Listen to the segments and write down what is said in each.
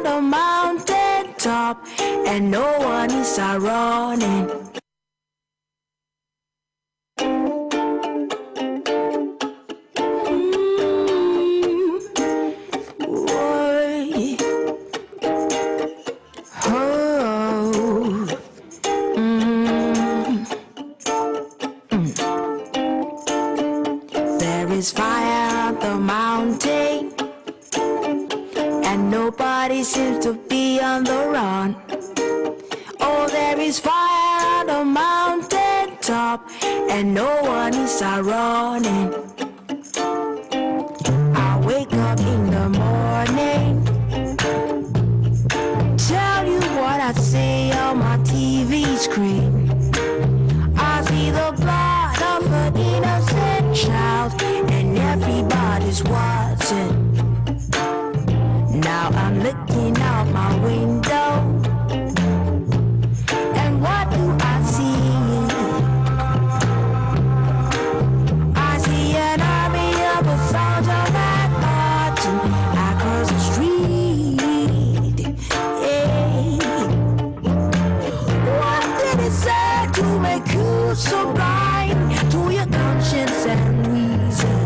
on a mountain top, and no one is running. There is fire on the mountain, and nobody seems to be on the run. Oh, there is fire on the mountain top, and no one is running. I wake up in the morning, tell you what I see on my TV screen. I see the blood of an innocent child, and everybody's watching. Now I'm looking out my window, and what do I see? I see an army of a soldier man marching across the street. Hey. What did it say to make you so blind to your conscience and reason?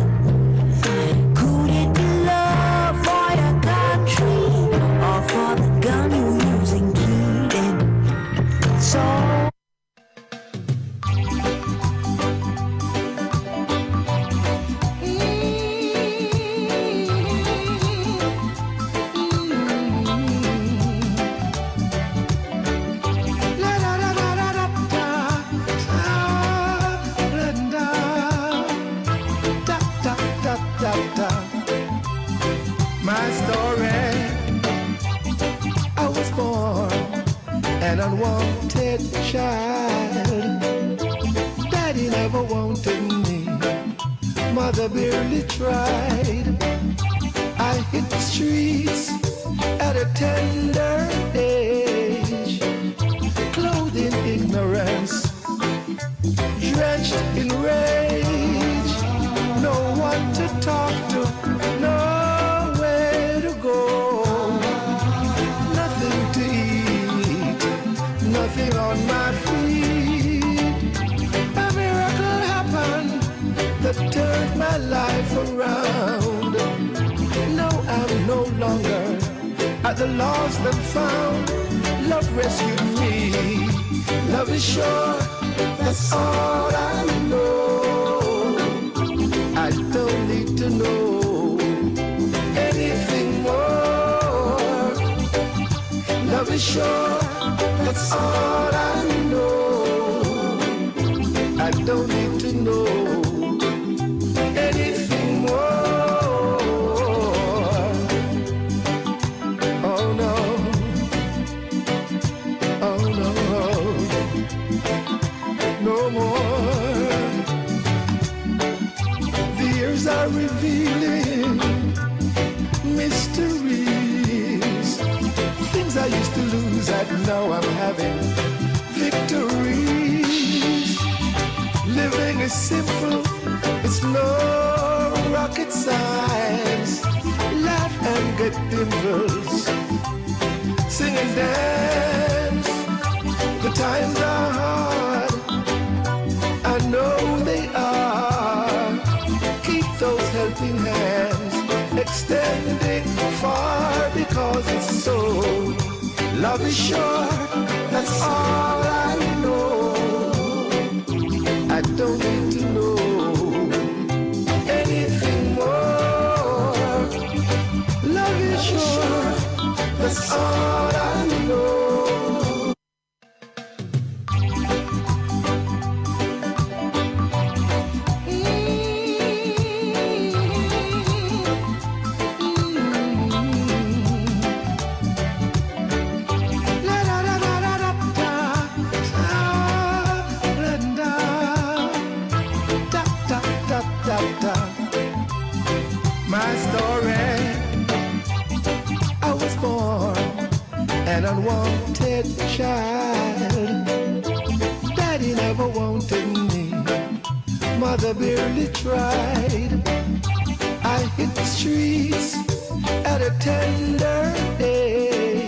Could it be love for your country, or for the gun you use in killing? So my story, I was born an unwanted child. Daddy never wanted me, mother barely tried. I hit the streets at a tender age, clothed in ignorance, drenched in rage. No one to talk to, nowhere to go, nothing to eat, nothing on my feet. A miracle happened that turned my life around. Now I'm no longer at the lost and found. Love rescued me, love is sure, that's all I know. I don't need to know anything more. Love is sure, that's all I know. I don't need to know anything more. Oh no, oh no, no more. Are revealing mysteries. Things I used to lose, and now I'm having victories. Living is simple, it's no rocket science. Laugh and get dimples, sing and dance. The times are hard, I know they are. Those helping hands extending far, because it's so. Love is sure, that's all I know. I don't need to know anything more. Love is sure, that's all I know. My story, I was born an unwanted child. Daddy never wanted me, mother barely tried. I hit the streets at a tender age,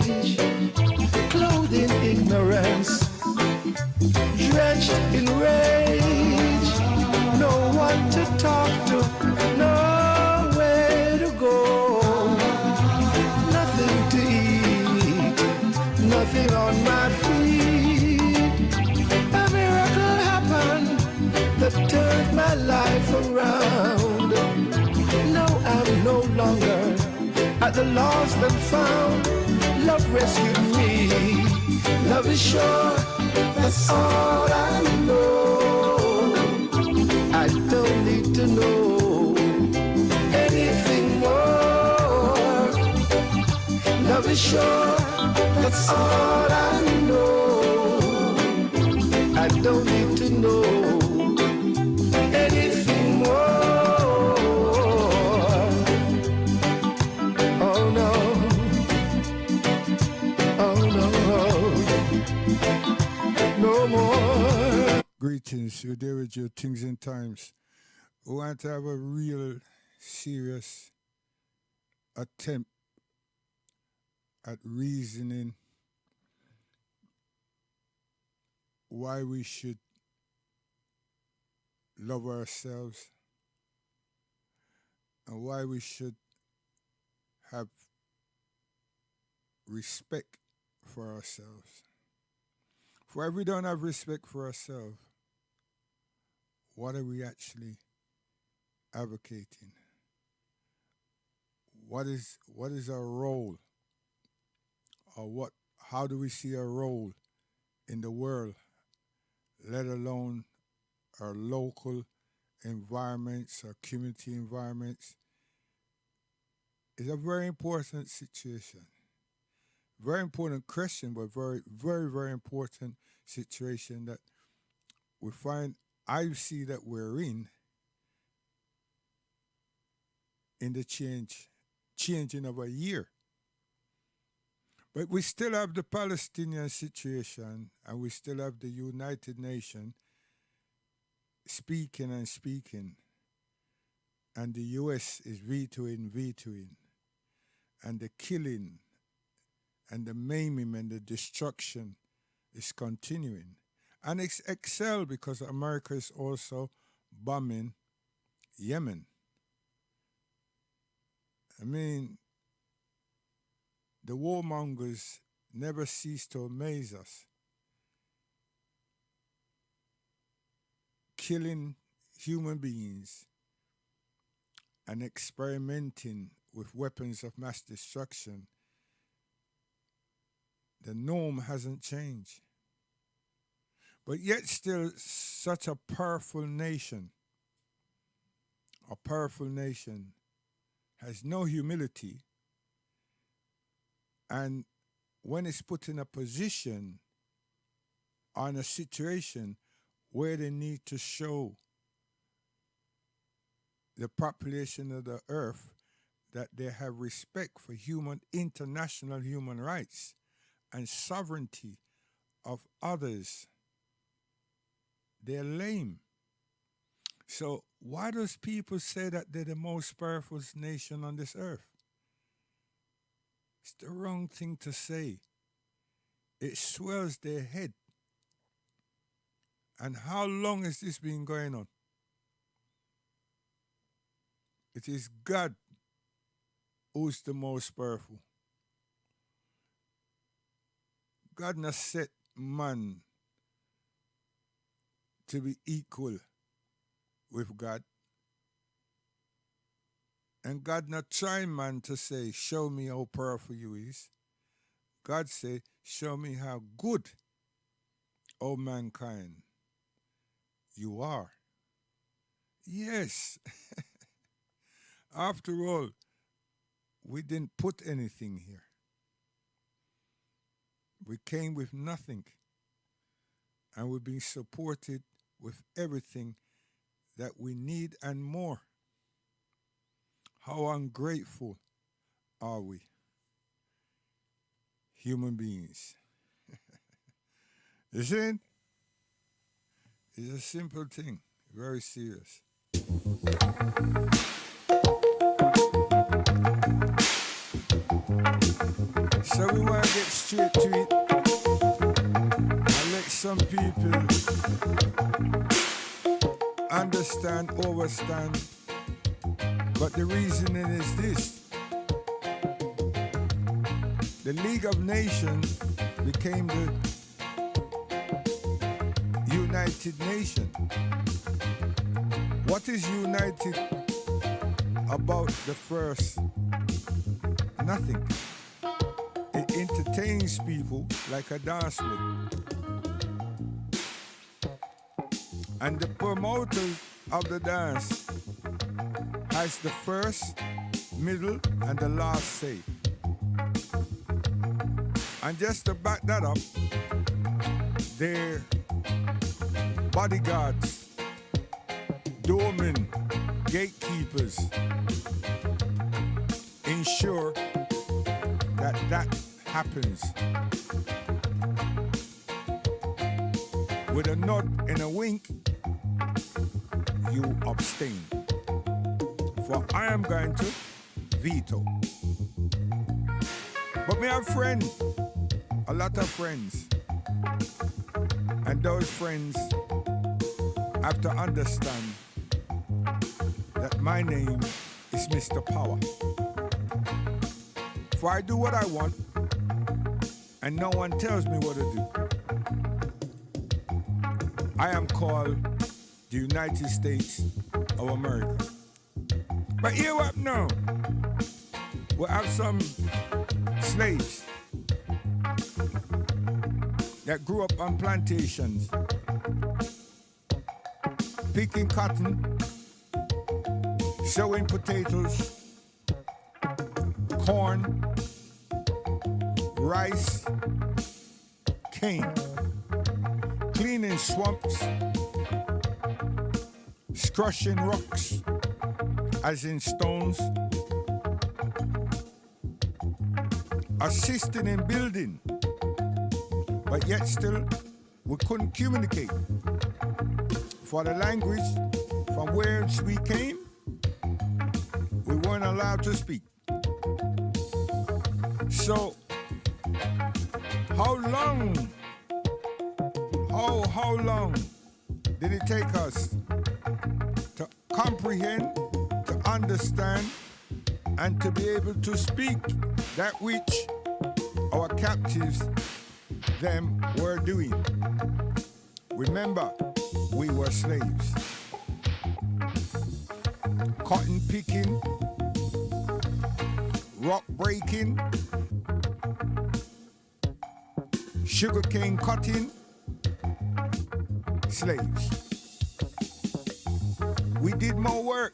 at the lost and found. Love rescued me. Love is sure, that's all I know. I don't need to know anything more. Love is sure, that's all I know. I don't need to know anything more. Oh no, oh no, no more. Greetings, you're there with your things and times. We want to have a real serious attempt at reasoning why we should love ourselves and why we should have respect for ourselves. For if we don't have respect for ourselves, what are we actually advocating? What is our role? Or how do we see our role in the world, let alone our local environments, our community environments? It's a very important situation. Very important question, but very, very, very important situation that we find, I see that we're in the changing of a year. But we still have the Palestinian situation, and we still have the United Nations speaking and speaking, and the US is vetoing, and the killing and the maiming and the destruction is continuing. And it's excel because America is also bombing Yemen. I mean, the warmongers never cease to amaze us. Killing human beings and experimenting with weapons of mass destruction. The norm hasn't changed. But yet still such a powerful nation has no humility, and when it's put in a position on a situation where they need to show the population of the earth that they have respect for international human rights and sovereignty of others, they're lame. So why does people say that they're the most powerful nation on this earth? It's the wrong thing to say. It swells their head. And how long has this been going on? It is God who's the most powerful. God has set man to be equal with God. And God not trying man to say, show me how powerful you is. God say, show me how good, O mankind, you are. Yes. After all, we didn't put anything here. We came with nothing. And we're being supported with everything that we need and more. How ungrateful are we, human beings? You see? It's a simple thing, very serious. So we want to get straight to it and let some people understand, overstand. But the reasoning is this. The League of Nations became the United Nations. What is united about the first nothing. It entertains people like a dance would. And the promoter of the dance has the first, middle, and the last say. And just to back that up, their bodyguards, doormen, gatekeepers ensure that that happens. With a nod and a wink, you abstain. For I am going to veto. But me have friends, a lot of friends. And those friends have to understand that my name is Mr. Power. For I do what I want, and no one tells me what to do. I am called the United States of America. But hear what now? We have some slaves that grew up on plantations, picking cotton, sowing potatoes, corn, rice, cane, cleaning swamps, crushing rocks, as in stones, assisting in building, but yet still we couldn't communicate. For the language from whence we came, we weren't allowed to speak. So, how long did it take us to comprehend, to understand, and to be able to speak that which our captives them were doing? Remember, we were slaves. Cotton picking, rock breaking, sugarcane cutting, slaves. We did more work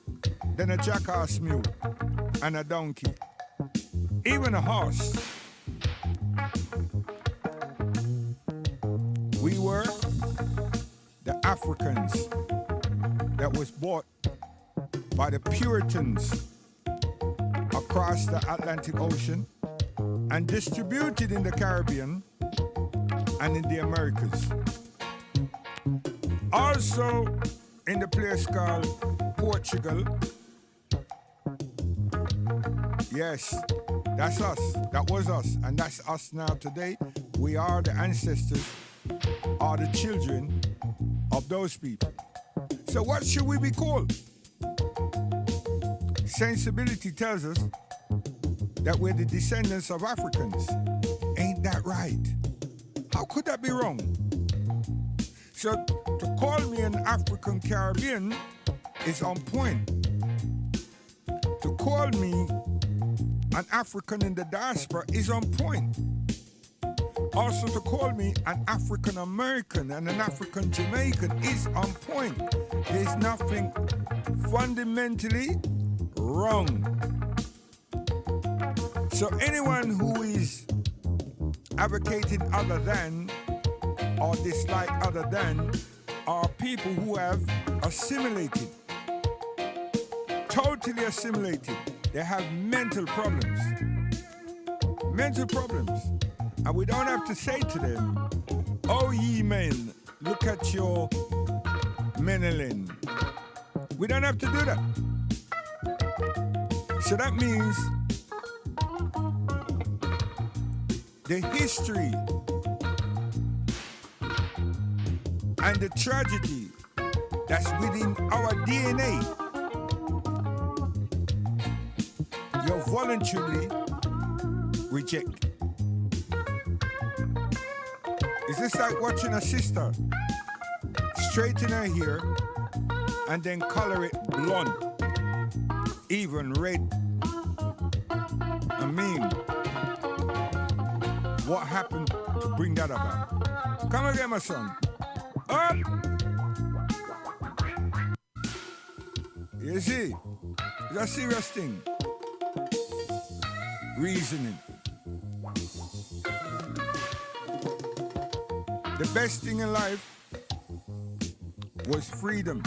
than a jackass mule and a donkey, even a horse. We were the Africans that was bought by the Puritans across the Atlantic Ocean and distributed in the Caribbean and in the Americas. Also in the place called Portugal. Yes, that's us. That was us. And that's us now today. We are the ancestors, are the children of those people. So what should we be called? Sensibility tells us that we're the descendants of Africans. Ain't that right? How could that be wrong? So to call me an African Caribbean is on point. To call me an African in the diaspora is on point. Also to call me an African American and an African Jamaican is on point. There's nothing fundamentally wrong. So anyone who is advocating other than or dislike other than are people who have assimilated, totally assimilated. They have mental problems. Mental problems. And we don't have to say to them, oh ye men, look at your Menelin. We don't have to do that. So that means the history and the tragedy that's within our DNA, you voluntarily reject. Is this like watching a sister straighten her hair and then color it blonde, even red? I mean, what happened to bring that about? Come again, my son. Up! You see, it's a serious thing. Reasoning. The best thing in life was freedom.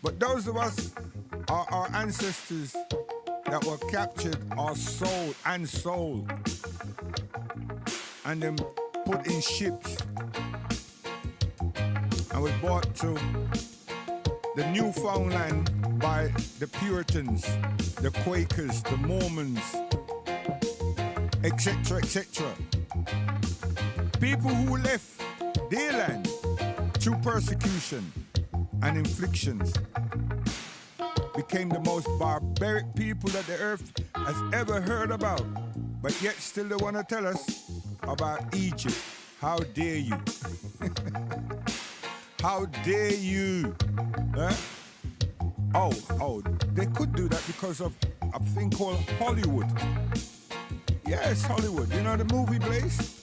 But those of us, our ancestors that were captured are sold and sold and then put in ships and was brought to the Newfoundland by the Puritans, the Quakers, the Mormons, etc., etc. People who left their land through persecution and inflictions became the most barbaric people that the earth has ever heard about. But yet still they want to tell us about Egypt. How dare you? How dare you? Huh? Oh, they could do that because of a thing called Hollywood. Yes, Hollywood. You know the movie place?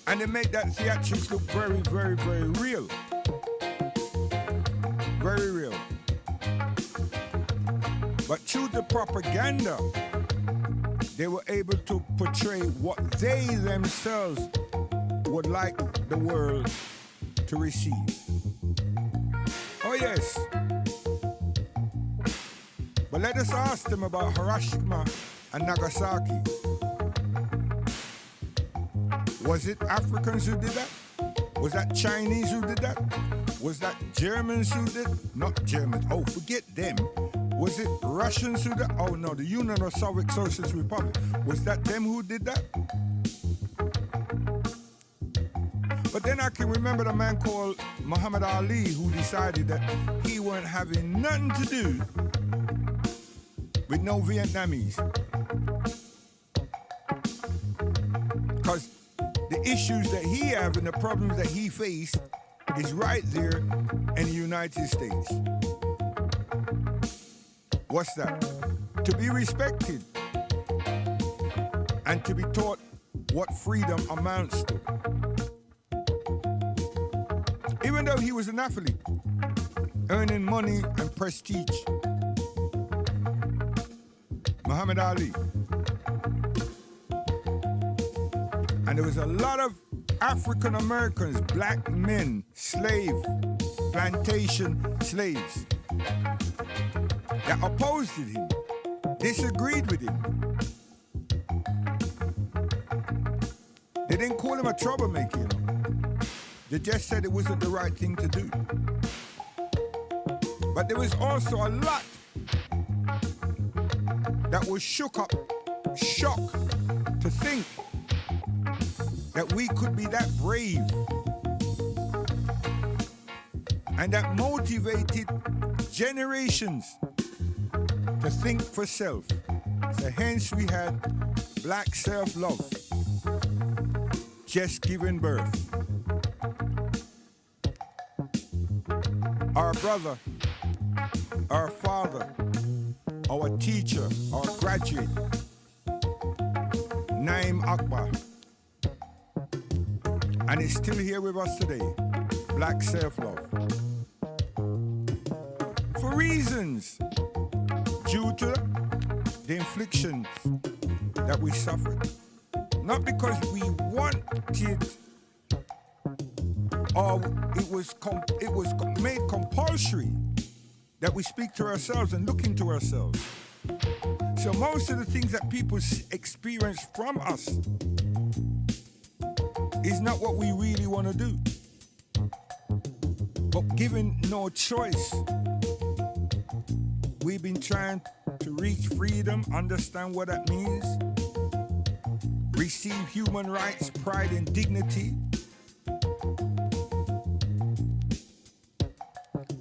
And they make that theatrics look very, very, very real. Very real. But through the propaganda, they were able to portray what they themselves would like the world to receive. Oh yes. But let us ask them about Hiroshima and Nagasaki. Was it Africans who did that? Was that Chinese who did that? Was that Germans who did? Not Germans. Oh, forget them. Was it Russians who did? Oh no, the Union of Soviet Socialist Republic. Was that them who did that? But then I can remember the man called Muhammad Ali who decided that he weren't having nothing to do with no Vietnamese. Because the issues that he have and the problems that he faced is right there in the United States. What's that? To be respected and to be taught what freedom amounts to. Even though he was an athlete, earning money and prestige. Muhammad Ali. And there was a lot of African Americans, black men, plantation slaves, that opposed him, disagreed with him. They didn't call him a troublemaker, you know. They just said it wasn't the right thing to do. But there was also a lot that was shocked to think that we could be that brave and that motivated generations to think for self. So hence we had black self-love, just giving birth. Our brother, our father, our teacher, our graduate, Naim Akbar. And it's still here with us today, black self-love. For reasons due to the inflictions that we suffered. Not because we wanted or it was made compulsory that we speak to ourselves and look into ourselves. So most of the things that people experience from us is not what we really want to do. But given no choice, we've been trying to reach freedom, understand what that means, receive human rights, pride and dignity,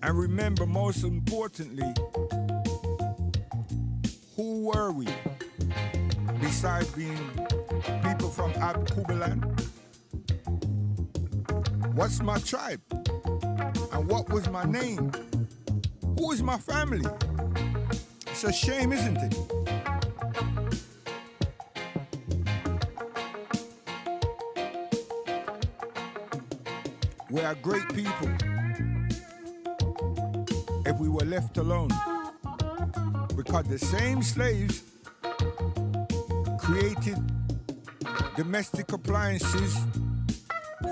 and remember, most importantly, who were we besides being people from Alkebulan? What's my tribe? And what was my name? Who is my family? It's a shame, isn't it? We are great people if we were left alone. Because the same slaves created domestic appliances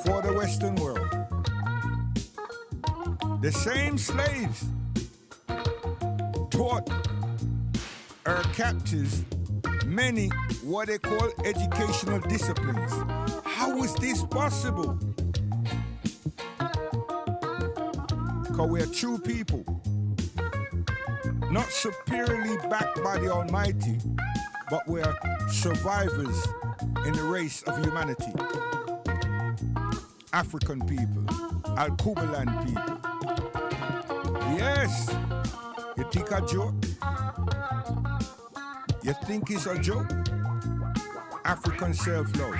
for the Western world. The same slaves taught our captives many what they call educational disciplines. How is this possible? Because we are true people, not superiorly backed by the Almighty, but we are survivors in the race of humanity. African people, Alkebulan people. Yes, you think a joke? You think it's a joke? African self-love.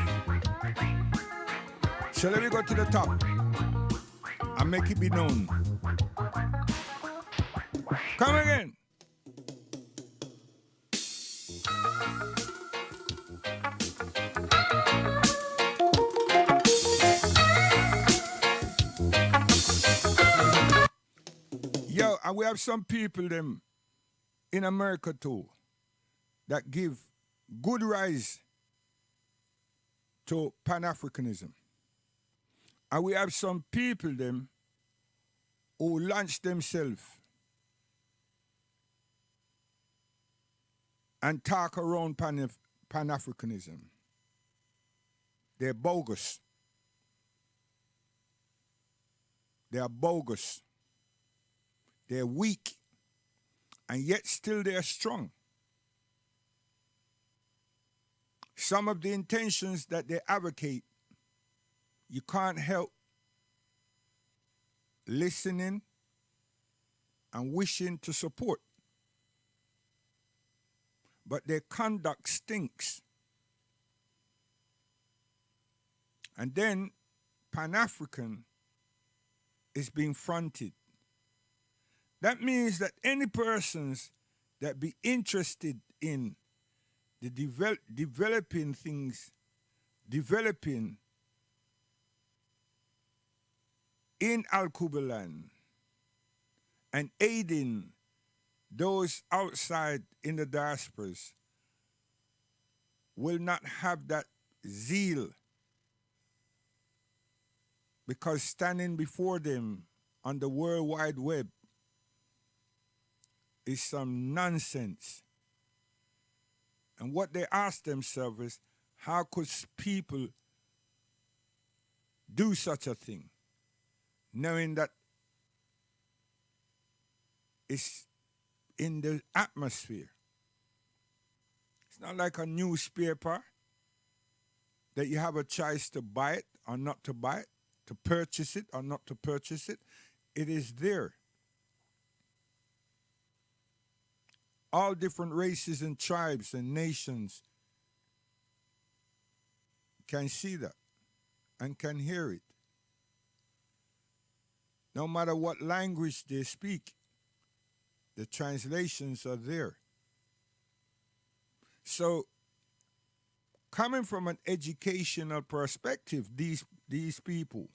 So let me go to the top and make it be known. Come again. Yo, and we have some people them in America too that give good rise to Pan-Africanism. And we have some people them who launch themselves and talk around Pan-Africanism. They're bogus. They are bogus. They're weak, and yet still they're strong. Some of the intentions that they advocate, you can't help listening and wishing to support. But their conduct stinks. And then Pan-African is being fronted. That means that any persons that be interested in the developing things, developing in Alkebulan and aiding those outside in the diasporas will not have that zeal, because standing before them on the World Wide Web is some nonsense. And what they ask themselves is, how could people do such a thing, knowing that it's in the atmosphere? It's not like a newspaper that you have a choice to buy it or not to buy it, to purchase it or not to purchase it. It is there. All different races and tribes and nations can see that and can hear it. No matter what language they speak, the translations are there. So, coming from an educational perspective, these people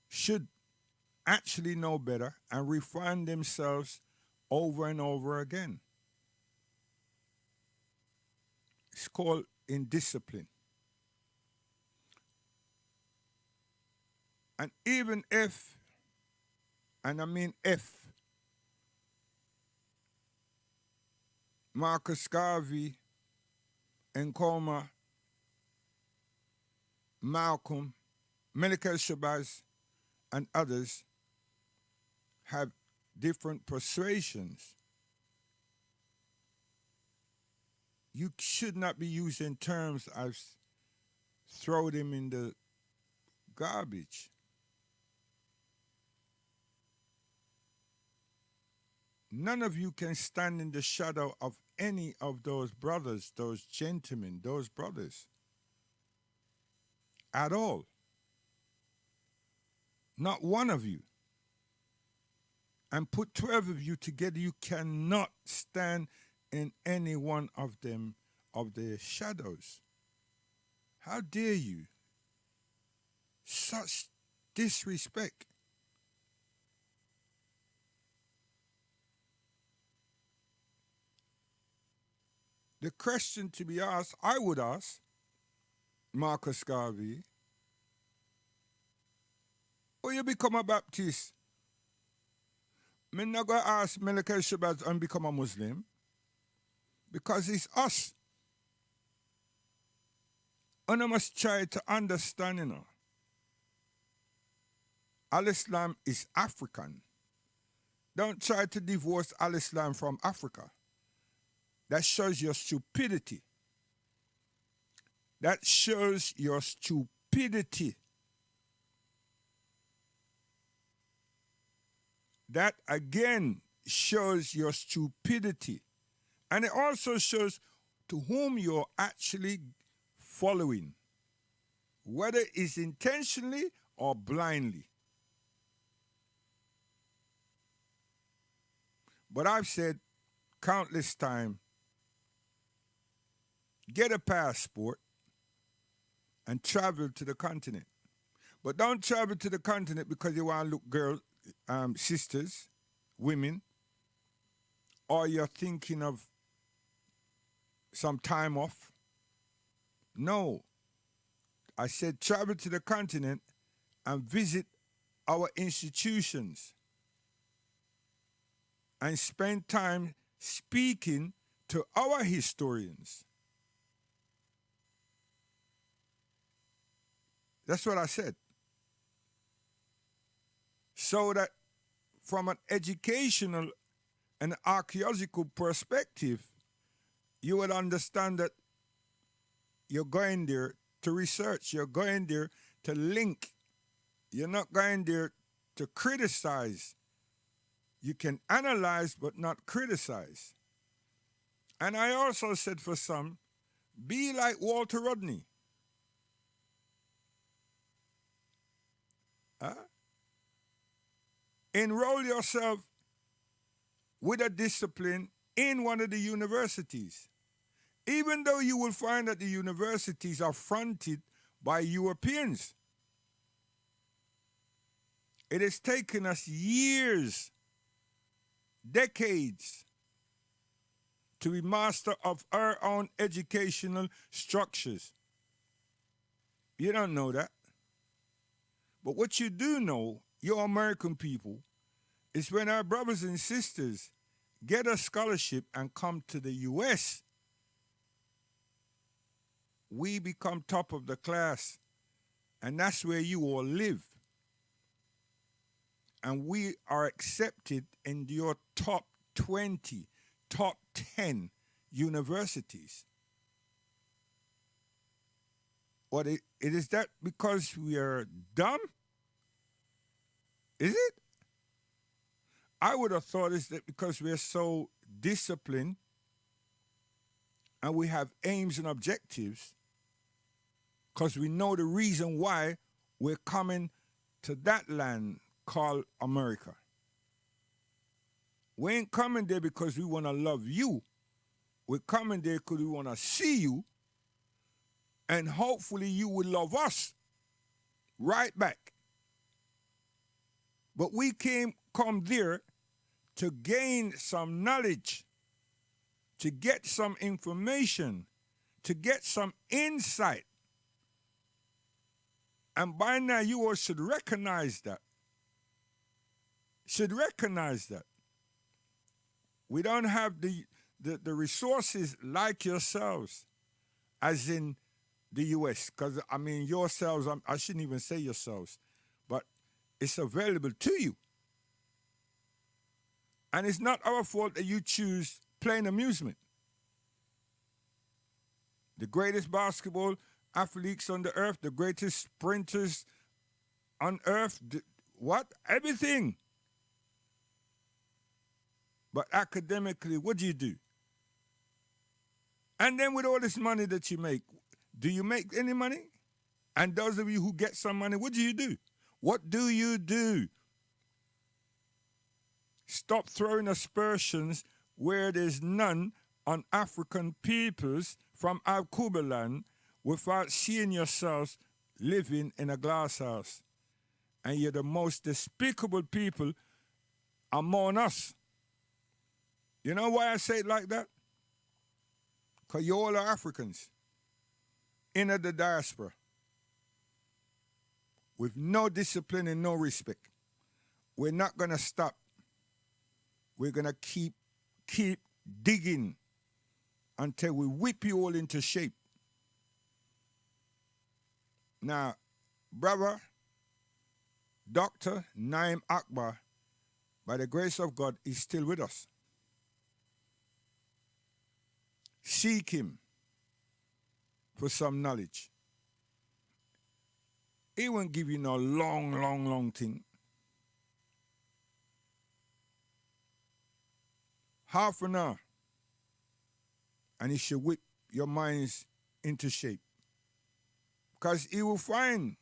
should actually know better and refine themselves over and over again. It's called indiscipline. And even if, and I mean if, Marcus Garvey, Nkrumah, Malcolm, Melchior Shabazz, and others have different persuasions, you should not be using terms as throw them in the garbage. None of you can stand in the shadow of any of those brothers, those gentlemen, those brothers, at all. Not one of you. and put 12 of you together, you cannot stand in any one of them, of their shadows. How dare you? Such disrespect. The question to be asked, I would ask Marcus Garvey, will you become a Baptist? I'm not going to ask Melchizedek Shabbat and become a Muslim because it's us. And I must try to understand, Al-Islam is African. Don't try to divorce Al-Islam from Africa. That shows your stupidity. That shows your stupidity. That again shows your stupidity. And it also shows to whom you're actually following, whether it's intentionally or blindly. But I've said countless times, get a passport and travel to the continent. But don't travel to the continent because you want to look girls, sisters, women, or you're thinking of some time off. No. I said travel to the continent and visit our institutions and spend time speaking to our historians. That's what I said. So that from an educational and archaeological perspective, you would understand that you're going there to research, you're going there to link. You're not going there to criticize. You can analyze but not criticize. And I also said for some, be like Walter Rodney. Enroll yourself with a discipline in one of the universities. Even though you will find that the universities are fronted by Europeans. It has taken us years, decades, to be master of our own educational structures. You don't know that. But what you do know, you American people, is when our brothers and sisters get a scholarship and come to the U.S., we become top of the class. And that's where you all live. And we are accepted in your top 20, top 10 universities. What it is that because we are dumb? Is it? I would have thought it's that because we're so disciplined and we have aims and objectives, because we know the reason why we're coming to that land called America. We ain't coming there because we want to love you. We're coming there because we want to see you, and hopefully you will love us right back. But we come there to gain some knowledge, to get some information, to get some insight. And by now you all should recognize that. Should recognize that. We don't have the resources like yourselves, as in the U.S. Because, I mean, yourselves, I shouldn't even say yourselves, but it's available to you. And it's not our fault that you choose plain amusement. The greatest basketball athletes on the earth, the greatest sprinters on earth, what? Everything. But academically, what do? And then with all this money that you make, do you make any money? And those of you who get some money, what do? What do you do? Stop throwing aspersions where there's none on African peoples from Alkebulan without seeing yourselves living in a glass house. And you're the most despicable people among us. You know why I say it like that? Because you all are Africans in the diaspora with no discipline and no respect. We're not going to stop. We're going to keep digging until we whip you all into shape. Now, brother, Dr. Naim Akbar, by the grace of God, is still with us. Seek him for some knowledge. He won't give you no long thing. Half an hour, and he should whip your minds into shape. Because he will find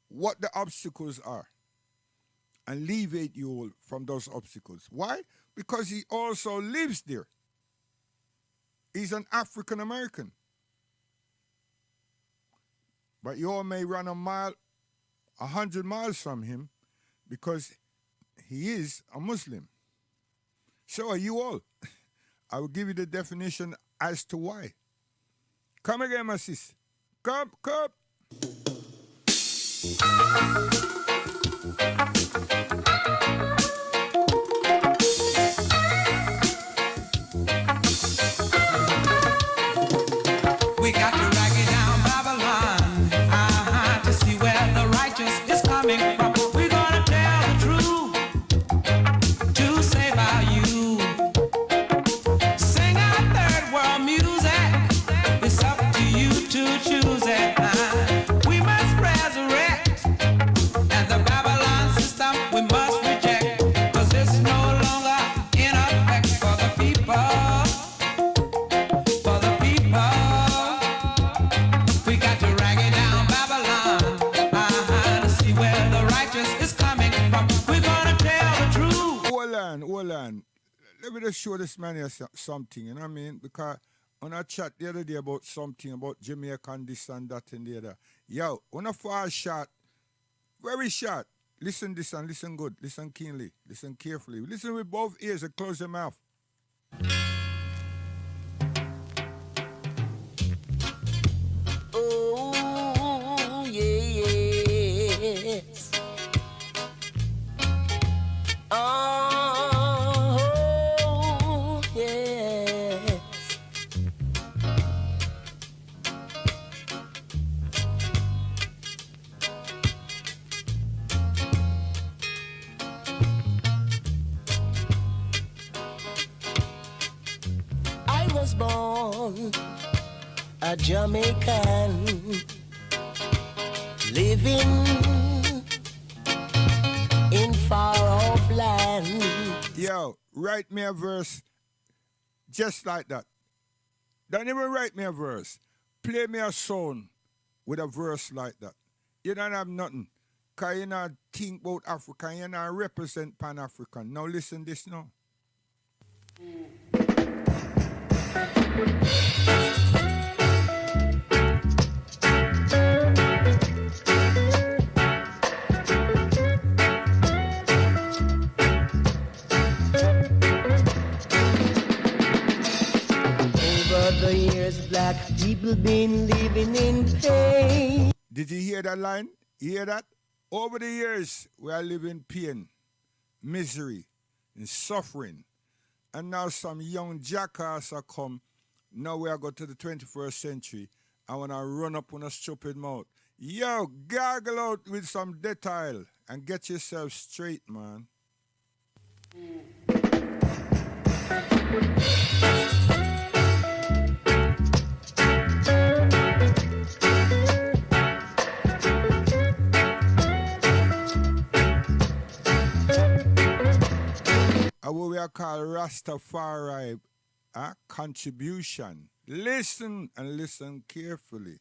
what the obstacles are and alleviate you all from those obstacles. Why? Because he also lives there. He's an African American. But you all may run 100 miles from him because he is a Muslim. So are you all. I will give you the definition as to why. Come again, my sis. Come. We got to drag it down Babylon, to see where the righteous is coming from. We're gonna tell the truth to save our youth. Sing our third world music. It's up to you to choose it. We must resurrect, and the Babylon system we must reject, 'cause it's no longer in effect for the people. Hold on. Let me just show this man here something, you know what I mean? Because when I chat the other day about something about Jamaica and this and that and the other, yo, on a far shot, very short, listen this and listen good, listen keenly, listen carefully, listen with both ears and close your mouth. Oh, yes. Oh, yes. I was born a Jamaican, living in far off land. Yo, write me a verse just like that. Don't even write me a verse. Play me a song with a verse like that. You don't have nothing. Because you not think about Africa, you not represent Pan-African. Now listen this now. Over the years, black people been living in pain. Did you hear that line? You hear that? Over the years, we are living pain, misery, and suffering. And now some young jackass are come. Now we are going to the 21st century. I want to run up on a stupid mouth. Yo, gargle out with some detail and get yourself straight, man. What we are called Rastafari contribution. Listen and listen carefully.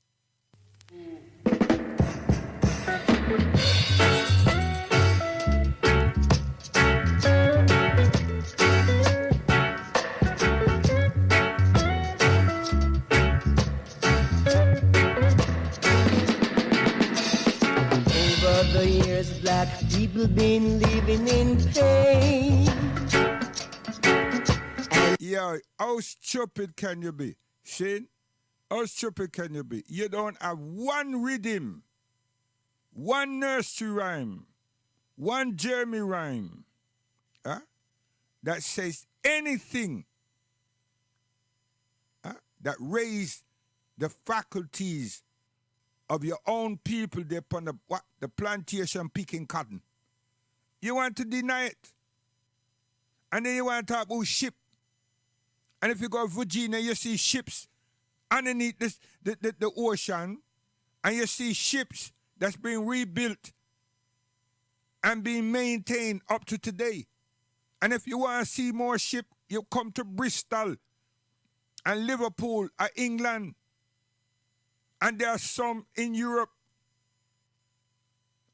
people been living in pain. Yeah, how stupid can you be? Shane, how stupid can you be? You don't have one rhythm, one nursery rhyme, one Jeremy rhyme that says anything that raise the faculties of your own people there upon the plantation picking cotton. You want to deny it. And then you want to talk about ship. And if you go to Virginia, you see ships underneath the ocean, and you see ships that's being rebuilt and being maintained up to today. And if you want to see more ship, you come to Bristol and Liverpool and England. And there are some in Europe.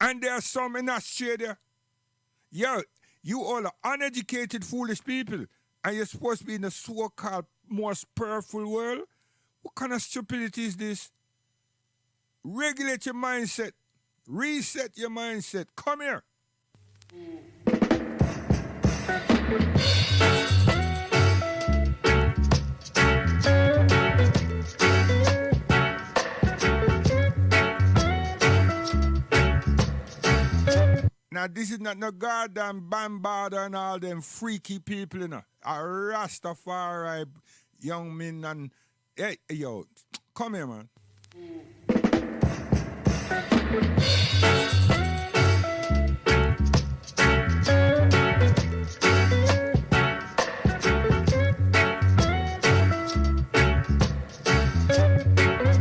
And there are some in Australia. Yo, you all are uneducated, foolish people. And you're supposed to be in the so-called most powerful world? What kind of stupidity is this? Regulate your mindset. Reset your mindset. Come here. Now, this is not no goddamn Bambada and all them freaky people, you know. A Rastafari young men and... Hey, yo, come here, man.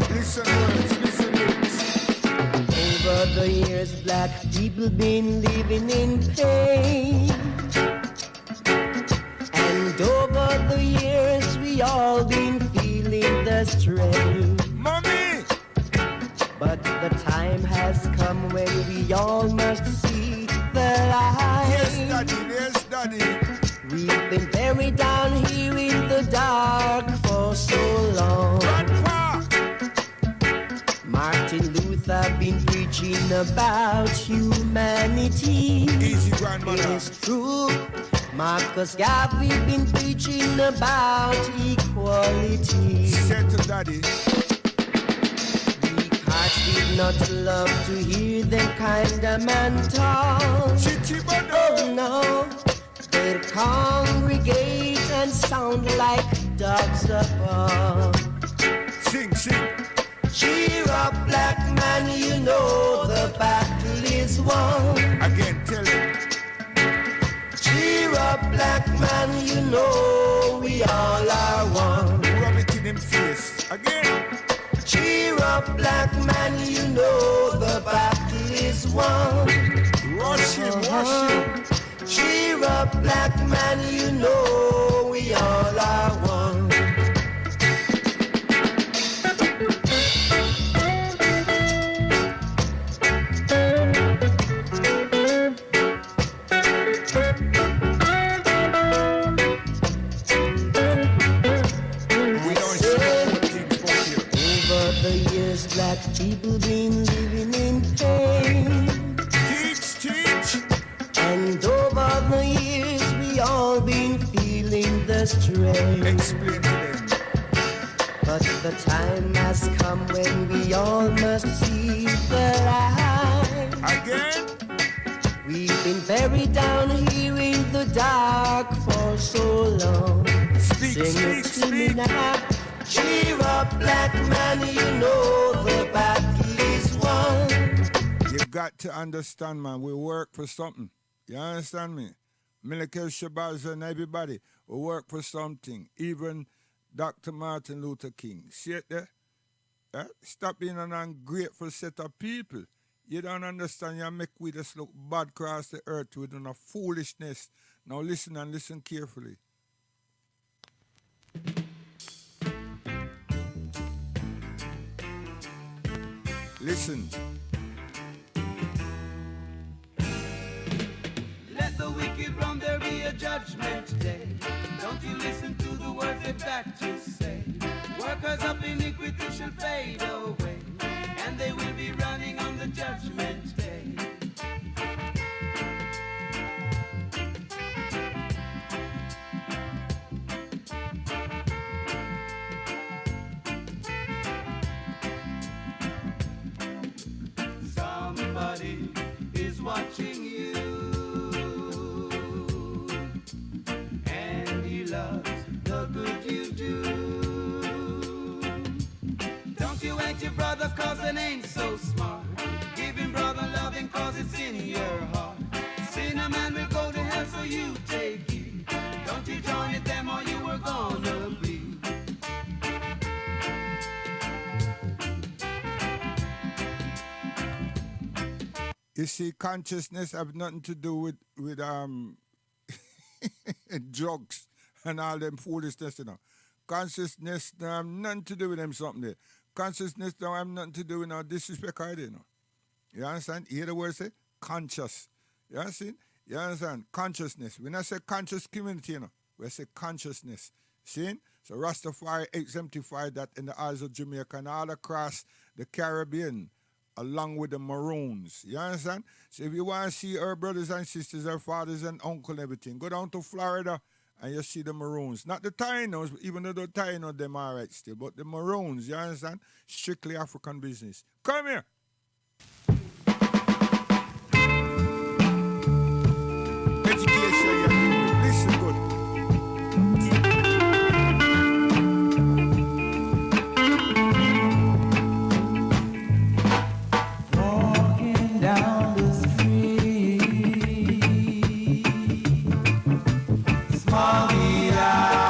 Listen words. Over the years, black people been living in pain. And over the years, we all been feeling the strain. Mommy! But the time has come when we all must see the light. Yes, Daddy, yes, Daddy. We've been buried down here in the dark for so long. Grandpa! Martin Luther been preaching about humanity. Easy, grandmother. It's true. Marcus Garvey been preaching about equality. Said to Daddy. Weak hearts did not love to hear them kind of man talk. Oh no, they'd congregate and sound like dogs above. Sing, sing. Cheer up, black man, you know the battle is won. Again, tell him. Cheer up, black man, you know we all are one. Rub it in him face. Again. Cheer up, black man, you know the battle is won. Rush him, rush him. Cheer up, black man, you know we all are one. Black people been living in pain. Teach, teach. And over the years we all been feeling the strain. Explain to them. But the time has come when we all must see the light. Again. We've been buried down here in the dark for so long. Speak, Sing speak, it to speak. me now. Cheer up, black man, you know the battle is won. You got to understand, man, we work for something. You understand me? Military Shabazz and everybody, we work for something. Even Dr. Martin Luther King. See it there? Stop being an ungrateful set of people. You don't understand, you make we just look bad across the earth with a foolishness. Now listen and listen carefully. Listen. Let the wicked run, there be a judgment day. Don't you listen to the words that Baptists say. Workers of iniquity shall fade away, and they will be running on the judgment day. You see, consciousness have nothing to do with drugs and all them foolishness, you know. Consciousness don't have nothing to do with them something there. Consciousness don't have nothing to do with no disrespect either, you know. You understand? You hear the word say? Conscious. You understand? You understand? Consciousness. When I say conscious community, you know, we say consciousness. See? So Rastafari exemplified that in the Isles of Jamaica and all across the Caribbean, along with the Maroons. You understand? So if you want to see our brothers and sisters, our fathers and uncles and everything, go down to Florida and you see the Maroons. Not the Tainos, even though the Tainos, them are right still, but the Maroons, you understand? Strictly African business. Come here. Education, you do. Listen good. Walking down the street, smoggy eyes,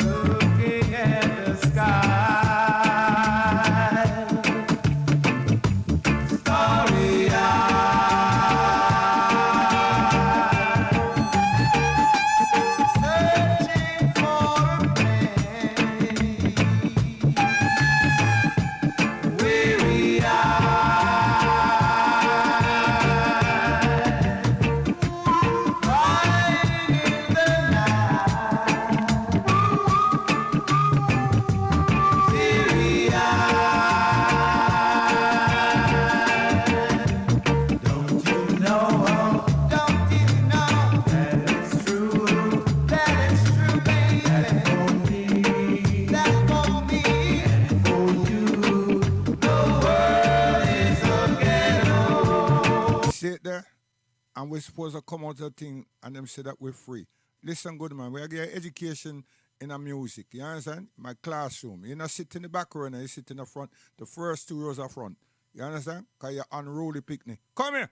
looking at the sky. And we're supposed to come out of the thing and them say that we're free. Listen good, man. We get education in a music. You understand? My classroom. You not sit in the back row, you sit in the front. The first 2 rows are front. You understand? Because you're unruly picnic. Come here.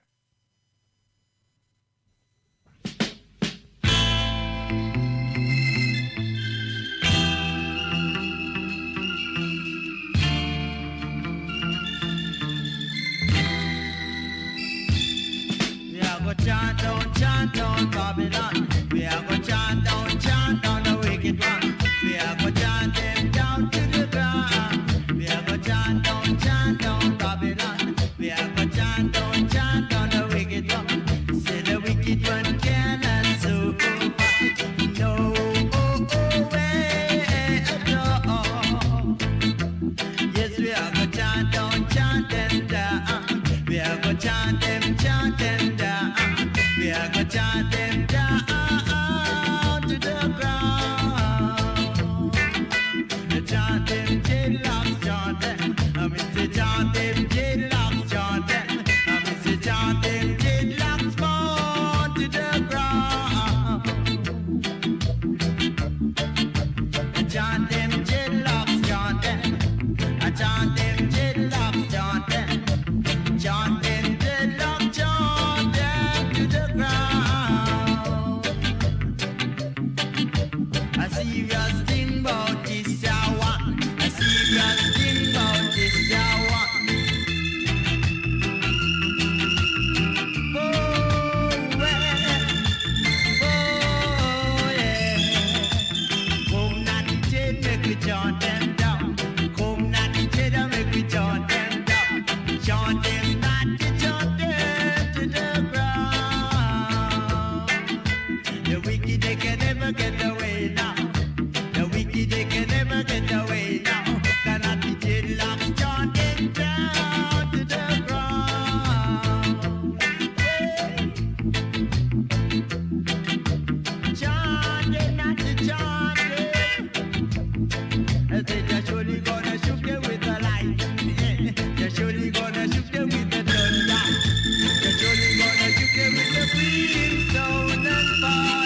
Chant down Babylon. We are going to chant down the wicked one. We are going to chant them down to the ground. We are going to chant down Babylon. We are going to chant down the wicked one. Say the wicked one cannot survive. No way at all. Yes, we are going to chant them down. We are going to chant them down. We are going to chant them down to the ground. Chant them, jailocks, chant them. I say chant them, jailocks, chant them. I say chant them, jailocks, fall to the ground. Chant them, jailocks, chant them. I chant them, jailocks, chant them. Chant them, jailocks, chant them to the ground. A serious thing about this one. A serious thing about this one. Oh, well. Oh, yeah. Come not the jail, make we chant them down. Come not the jail, make we chant them down. Chant them not to chant them to the ground. The wicked, they can never get away now. The wicked, they can never get away now. Cannot be jailocks, chant them down to the ground. Chant them not to chant them. I said, you're surely gonna shoot them with the light. You're surely gonna shoot them with the thunder. You're surely gonna shoot them with the brimstone and fire.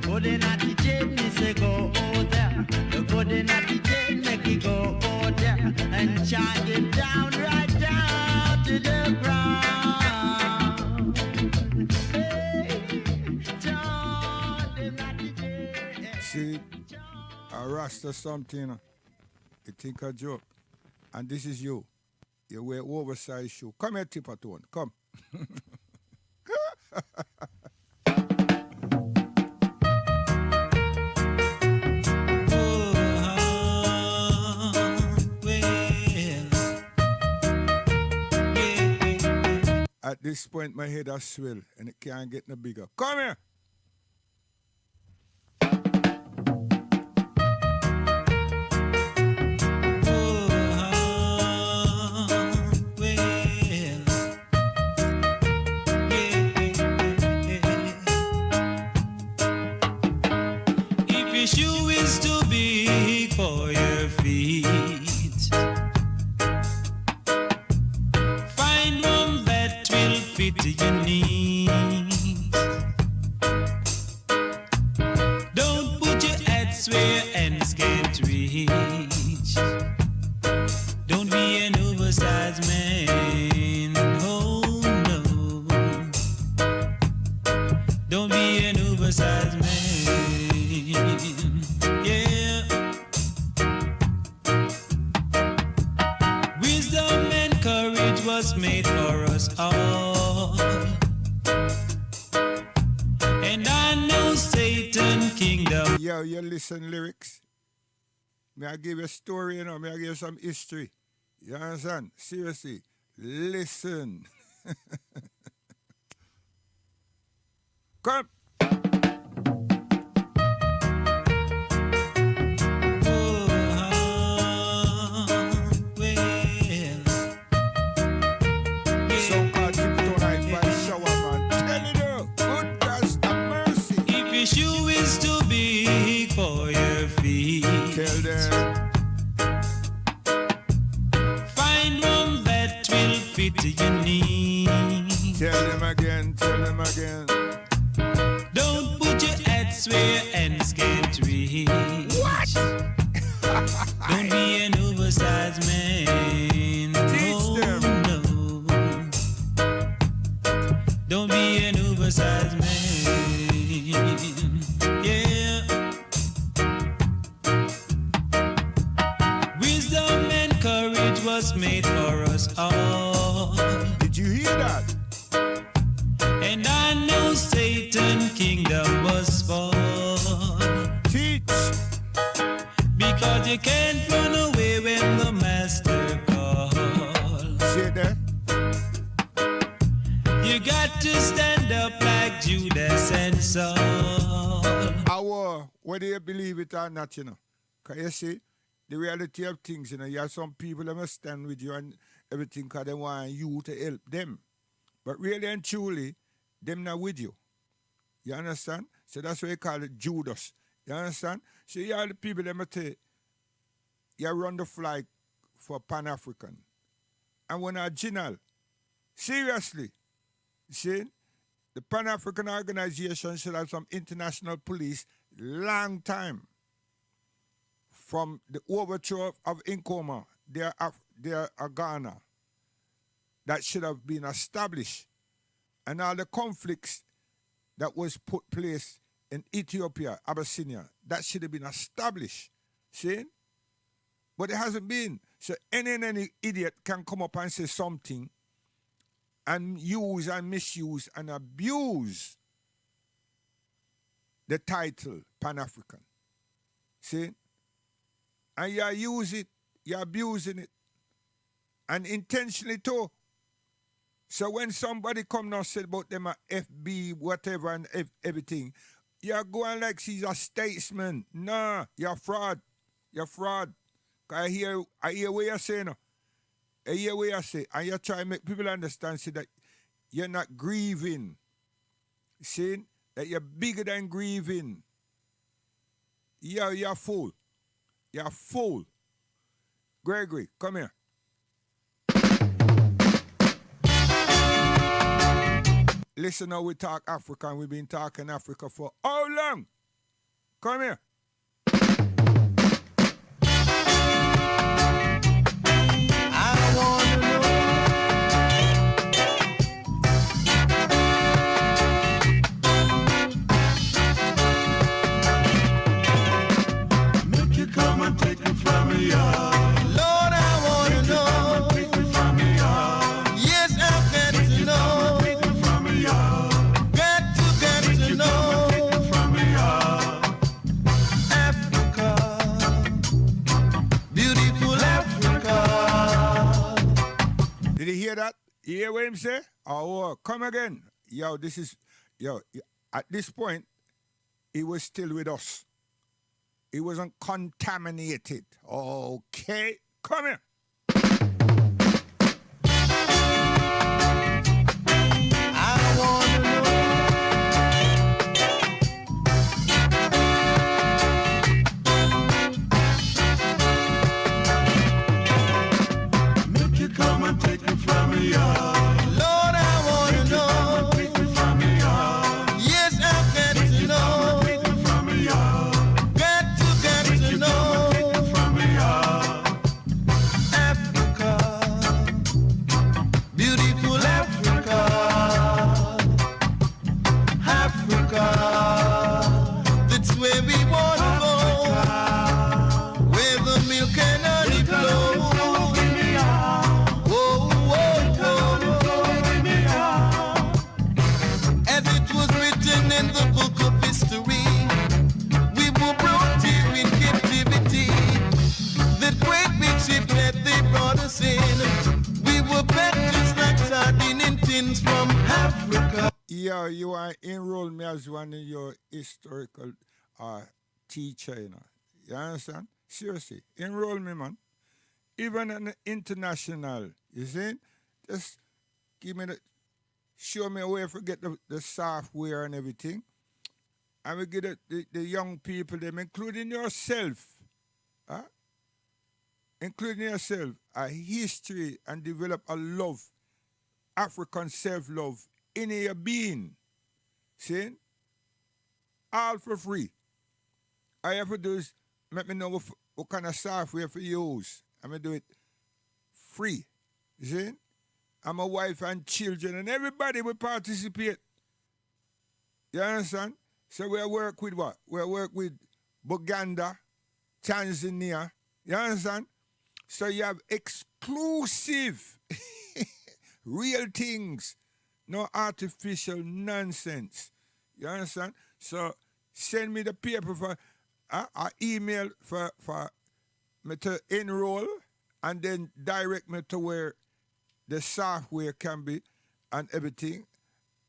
Good enough the jail, me say go there. The good enough the jail, make it go there. And chant it down, right down to the ground. Hey, Rasta something, you know. You think a joke. And this is you. You wear oversized shoe. Come here, Tippertone. Come. At this point, my head has swell and it can't get no bigger. Come here. If your shoe is too big for your feet, find one that will fit your needs. Don't put your hats where ends can't reach. Don't be an oversized man. Oh no. Don't be an oversized man. Yeah. Wisdom and courage was made for us all. And I know Satan kingdom. Yo, you listen lyrics. May I give you a story, you know? May I give you some history? You understand? Seriously. Listen. Come. So-called Tippertone High Five shower, man. Tell it out. Good gosh, have mercy. If your shoe is too big for your feet, Tell them. find one that will fit your needs. Tell them again. Tell them again. Don't put your hats where ends can't reach. What? Don't be an oversized man. Teach them. No. Don't be an oversized man. Yeah. Wisdom and courage was made for us all. Did you hear that? And I know Satan's kingdom was fall. Teach. Because you can't run away when the master calls. See that? You got to stand up like Judas and Saul. Whether you believe it or not, you know. Because you see, the reality of things, you know, you have some people that must stand with you and everything because they want you to help them. But really and truly, them not with you. You understand? So that's why you call it Judas. You understand? So you are the people that must say, you run the flag for Pan-African. And when original, seriously, see, the Pan-African organization should have some international police long time. From the overthrow of Nkrumah, they are Ghana. That should have been established. And all the conflicts that was put place in Ethiopia, Abyssinia, that should have been established. See? But it hasn't been. So any idiot can come up and say something and use and misuse and abuse the title Pan-African. See? And you use it, you're abusing it. And intentionally too. So when somebody come now and say about them a FB, whatever, and everything, you're going like she's a statesman. Nah, you're fraud. You're fraud. I hear what you're saying. I hear what you're saying. And you're trying to make people understand, see, that you're not grieving. See? That you're bigger than grieving. You're a fool. You're a fool. Gregory, come here. Listen, now we talk Africa, and we've been talking Africa for how long? Come here. I wanna know. Make you come it from you. Lord, I want to know. Take it from you. Yes, I've got to know. Take it from you. Got to know. Take it from you. Africa, beautiful Africa. Did you hear that? You hear what him say? Oh, come again. Yo, this is, at this point, he was still with us. He wasn't contaminated. Okay, come here. I want to know. Make you come and take it from you. Lord, I want to know. Take it from you. Yes, I've got to know. Take it from you. Got to know. Take it from you. Africa, beautiful Africa. Africa, that's where we want to go. Where the milk and honey flow. Whoa, whoa, whoa. As it was written in the book of history, we were brought here in captivity. The great big ship that they brought us in, we were packed just like sardine in tins from Africa. Yeah, you are enroll me as one of your historical teacher, you know. You understand? Seriously, enroll me, man. Even an international, you see? Just give me show me a way to get the software and everything. And we get the young people, them, including yourself, including yourself, a history and develop a love, African self-love in your being. See? All for free. All you have to do is let me know what kind of software to use. I'm going to do it free. You see? And my wife and children and everybody will participate. You understand? So we work with what? We work with Buganda, Tanzania. You understand? So you have exclusive, real things. No artificial nonsense. You understand? So send me the paper for an email for me to enroll and then direct me to where the software can be and everything.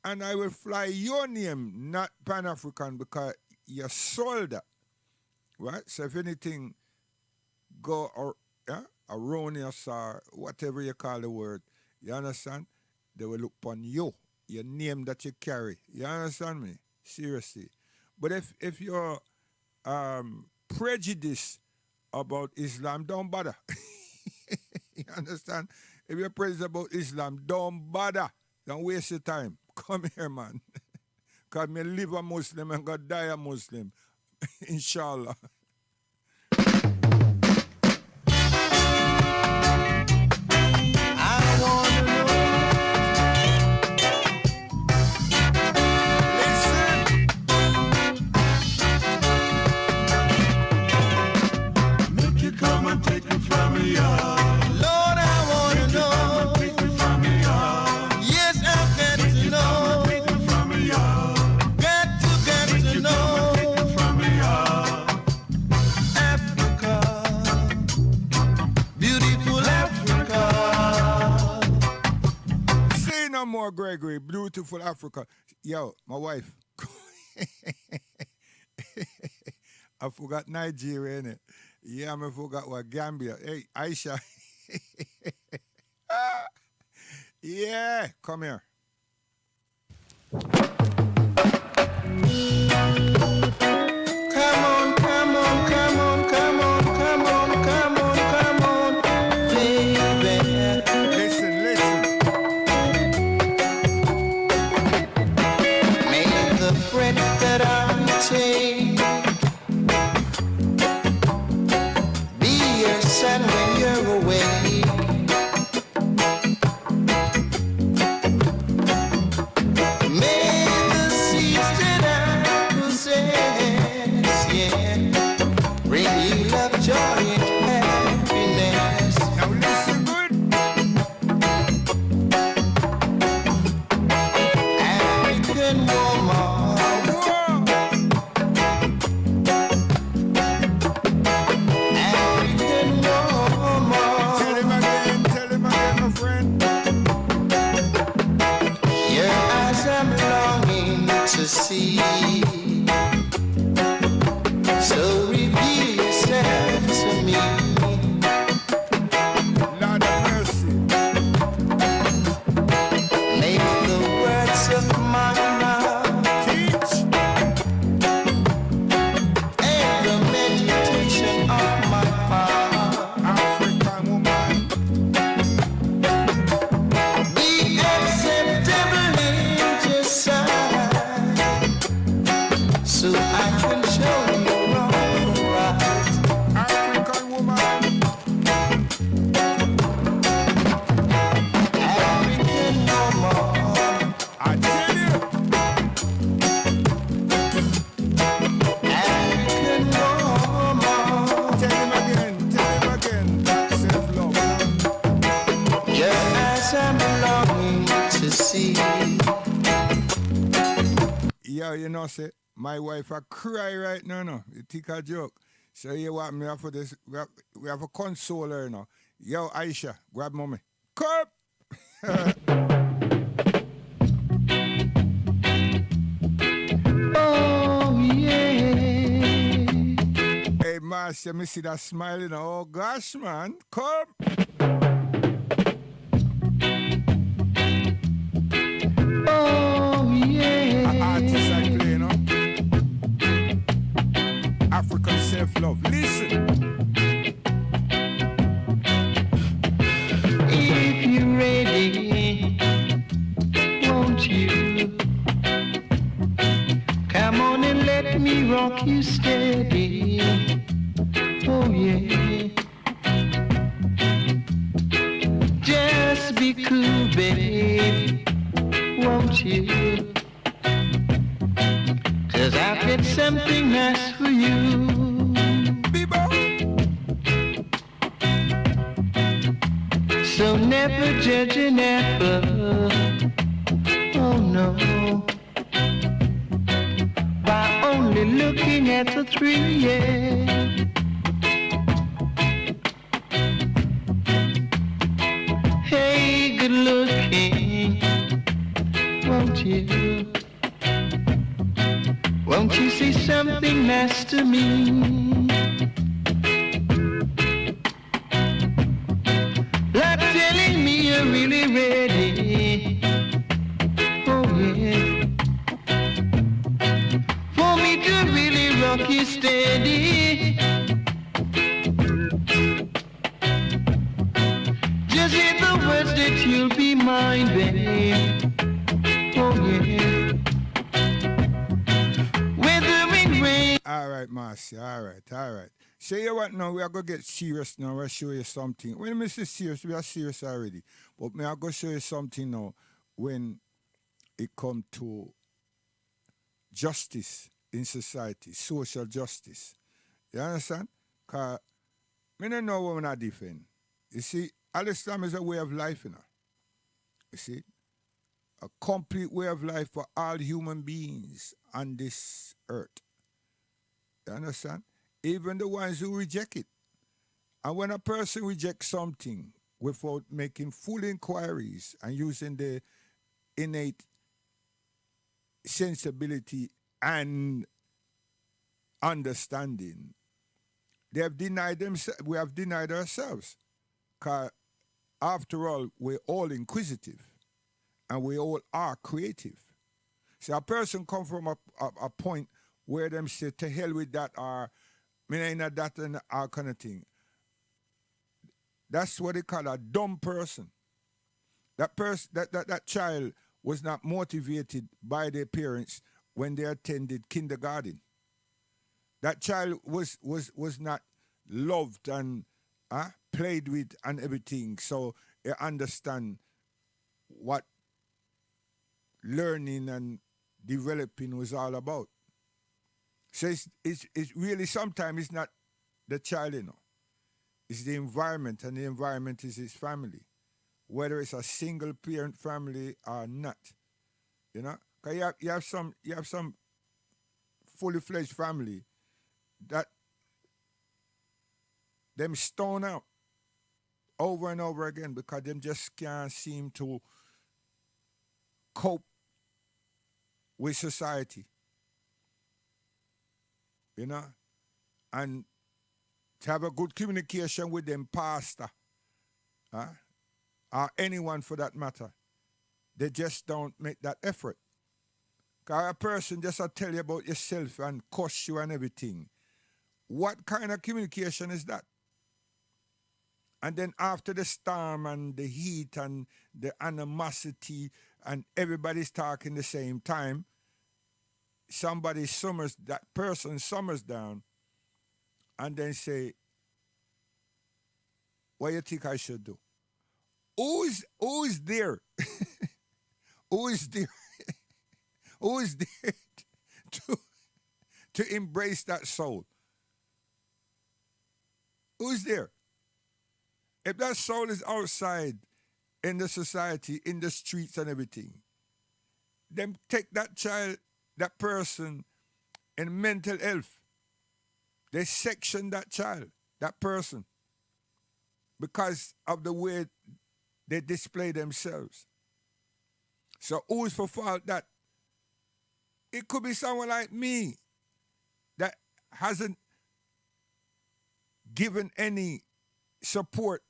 And I will fly your name, not Pan-African, because you sold that. Right? So if anything go erroneous or whatever you call the word, you understand? They will look upon you, your name that you carry. You understand me? Seriously. But if you're prejudiced about Islam, don't bother. You understand? If you're prejudiced about Islam, don't bother. Don't waste your time. Come here, man. Because me live a Muslim and God die a Muslim. Inshallah. I want to know. Listen. Make you come and take it from me, Lord, I want to know. Take it from me, Yes, I've got to know. Take it from me, Got to know. Take it from me, Africa, beautiful Africa. Say no more, Gregory. Beautiful Africa. Yo, my wife. I forgot Nigeria, innit? Yeah, I forgot what Gambia. Hey, Aisha. Yeah, come here. Come on, come on, come on, come on, come on, come on, come on, baby. Listen. May the bread that I take be your son when you're away. May the seeds that I possess, yeah, bring you love, joy, and Yo, you know, say, my wife a cry right now, no. You think a joke. So you want me for this, we have a console her now. Yo, Aisha, grab mommy. Come! Oh, yeah. Hey, Marcia, me see that smiling. Oh, gosh, man. Come! Oh, yeah. Artist I play, you know? African self-love. Listen. If you're ready, won't you come on and let me rock you steady? Oh yeah. Just be cool, babe, won't you? 'Cause I've got something nice for you. Bebo. So never judge an apple, oh no, by only looking at the tree, yeah. Hey, good looking, won't you? Won't you say something nice to me? Like telling me you're really ready. Oh yeah. For me to really rock you steady. Just say the words that you'll be mine, babe. Oh yeah. Weathering rain. All right, Marcia. All right. Say you what now? We are going to get serious now. We'll show you something. When we say serious, we are serious already. But me, I'm going to show you something now when it comes to justice in society, social justice. You understand? Because I don't know what I defend. You see, Al-Islam is a way of life, you know. You see? A complete way of life for all human beings on this earth. You understand? Even the ones who reject it. And when a person rejects something without making full inquiries and using the innate sensibility and understanding, they have denied themselves. We have denied ourselves. Because after all, we're all inquisitive and we all are creative. So a person come from a point where them say, to hell with that, or me not that and all kind of thing. That's what they call a dumb person. That person, that child was not motivated by their parents when they attended kindergarten. That child was not loved and played with and everything. So you understand what learning and developing was all about. So it's really sometimes it's not the child, you know. It's the environment, and the environment is his family. Whether it's a single parent family or not. You know? Because you have some fully fledged family that them stone out over and over again because them just can't seem to cope with society. You know? And to have a good communication with them pastor, or anyone for that matter, they just don't make that effort. Because a person just tell you about yourself and cuss you and everything. What kind of communication is that? And then after the storm and the heat and the animosity and everybody's talking the same time, that person summers down and then say, what do you think I should do? Who is there? Who is there? Who is there to embrace that soul? Who is there? If that soul is outside in the society, in the streets and everything, then take that child, that person in mental health. They section that child, that person, because of the way they display themselves. So who's for fault that? It could be someone like me that hasn't given any support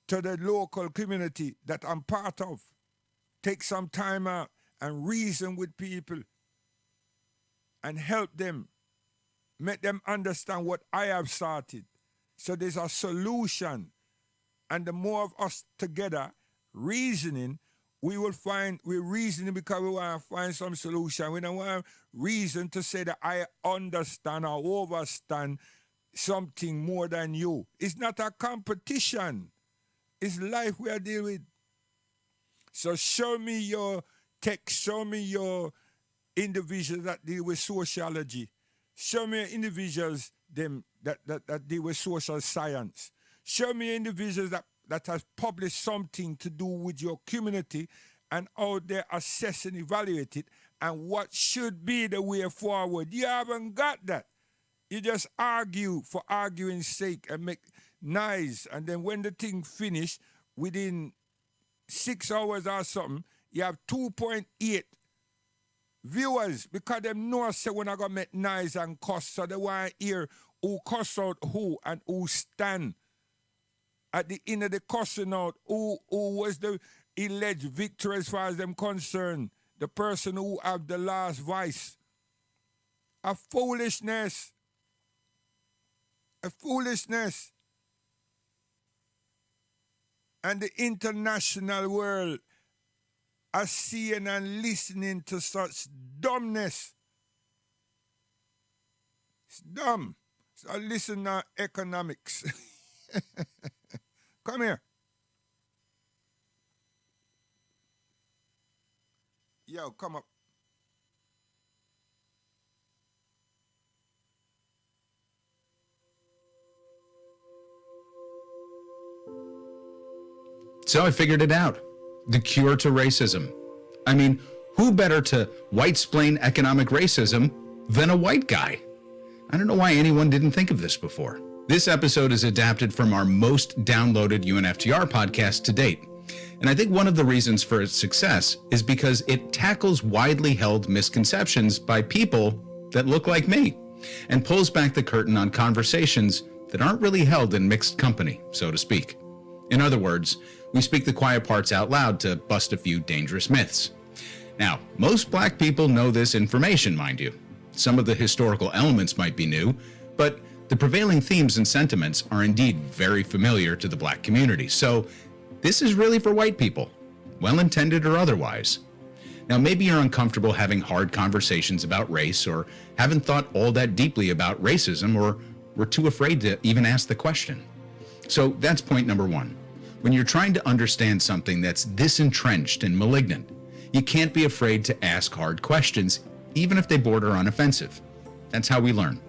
to the local community that I'm part of. Take some time out and reason with people and help them, make them understand what I have started. So there's a solution. And the more of us together reasoning, we're reasoning because we want to find some solution. We don't want reason to say that I understand or overstand something more than you. It's not a competition. It's life we are dealing with. So show me your text, show me your individuals that deal with sociology. Show me individuals that deal with social science. Show me individuals that has published something to do with your community and how they assess and evaluate it and what should be the way forward. You haven't got that. You just argue for arguing's sake and make noise. And then when the thing finish, within 6 hours or something, you have 2.8 viewers because them know say we're not going to make noise and cuss. So they want to hear who cuss out who and who stand at the end of the cussing out, who was the alleged victor as far as them concerned, the person who have the last voice. A foolishness. A foolishness. And the international world are seeing and listening to such dumbness. It's dumb. So listen to economics. Come here. Yo, come up. So I figured it out. The cure to racism. I mean, who better to white-splain economic racism than a white guy? I don't know why anyone didn't think of this before. This episode is adapted from our most downloaded UNFTR podcast to date. And I think one of the reasons for its success is because it tackles widely held misconceptions by people that look like me and pulls back the curtain on conversations that aren't really held in mixed company, so to speak. In other words, we speak the quiet parts out loud to bust a few dangerous myths. Now, most black people know this information, mind you. Some of the historical elements might be new, but the prevailing themes and sentiments are indeed very familiar to the black community. So this is really for white people, well-intended or otherwise. Now, maybe you're uncomfortable having hard conversations about race or haven't thought all that deeply about racism or were too afraid to even ask the question. So that's point number one. When you're trying to understand something that's this entrenched and malignant, you can't be afraid to ask hard questions, even if they border on offensive. That's how we learn.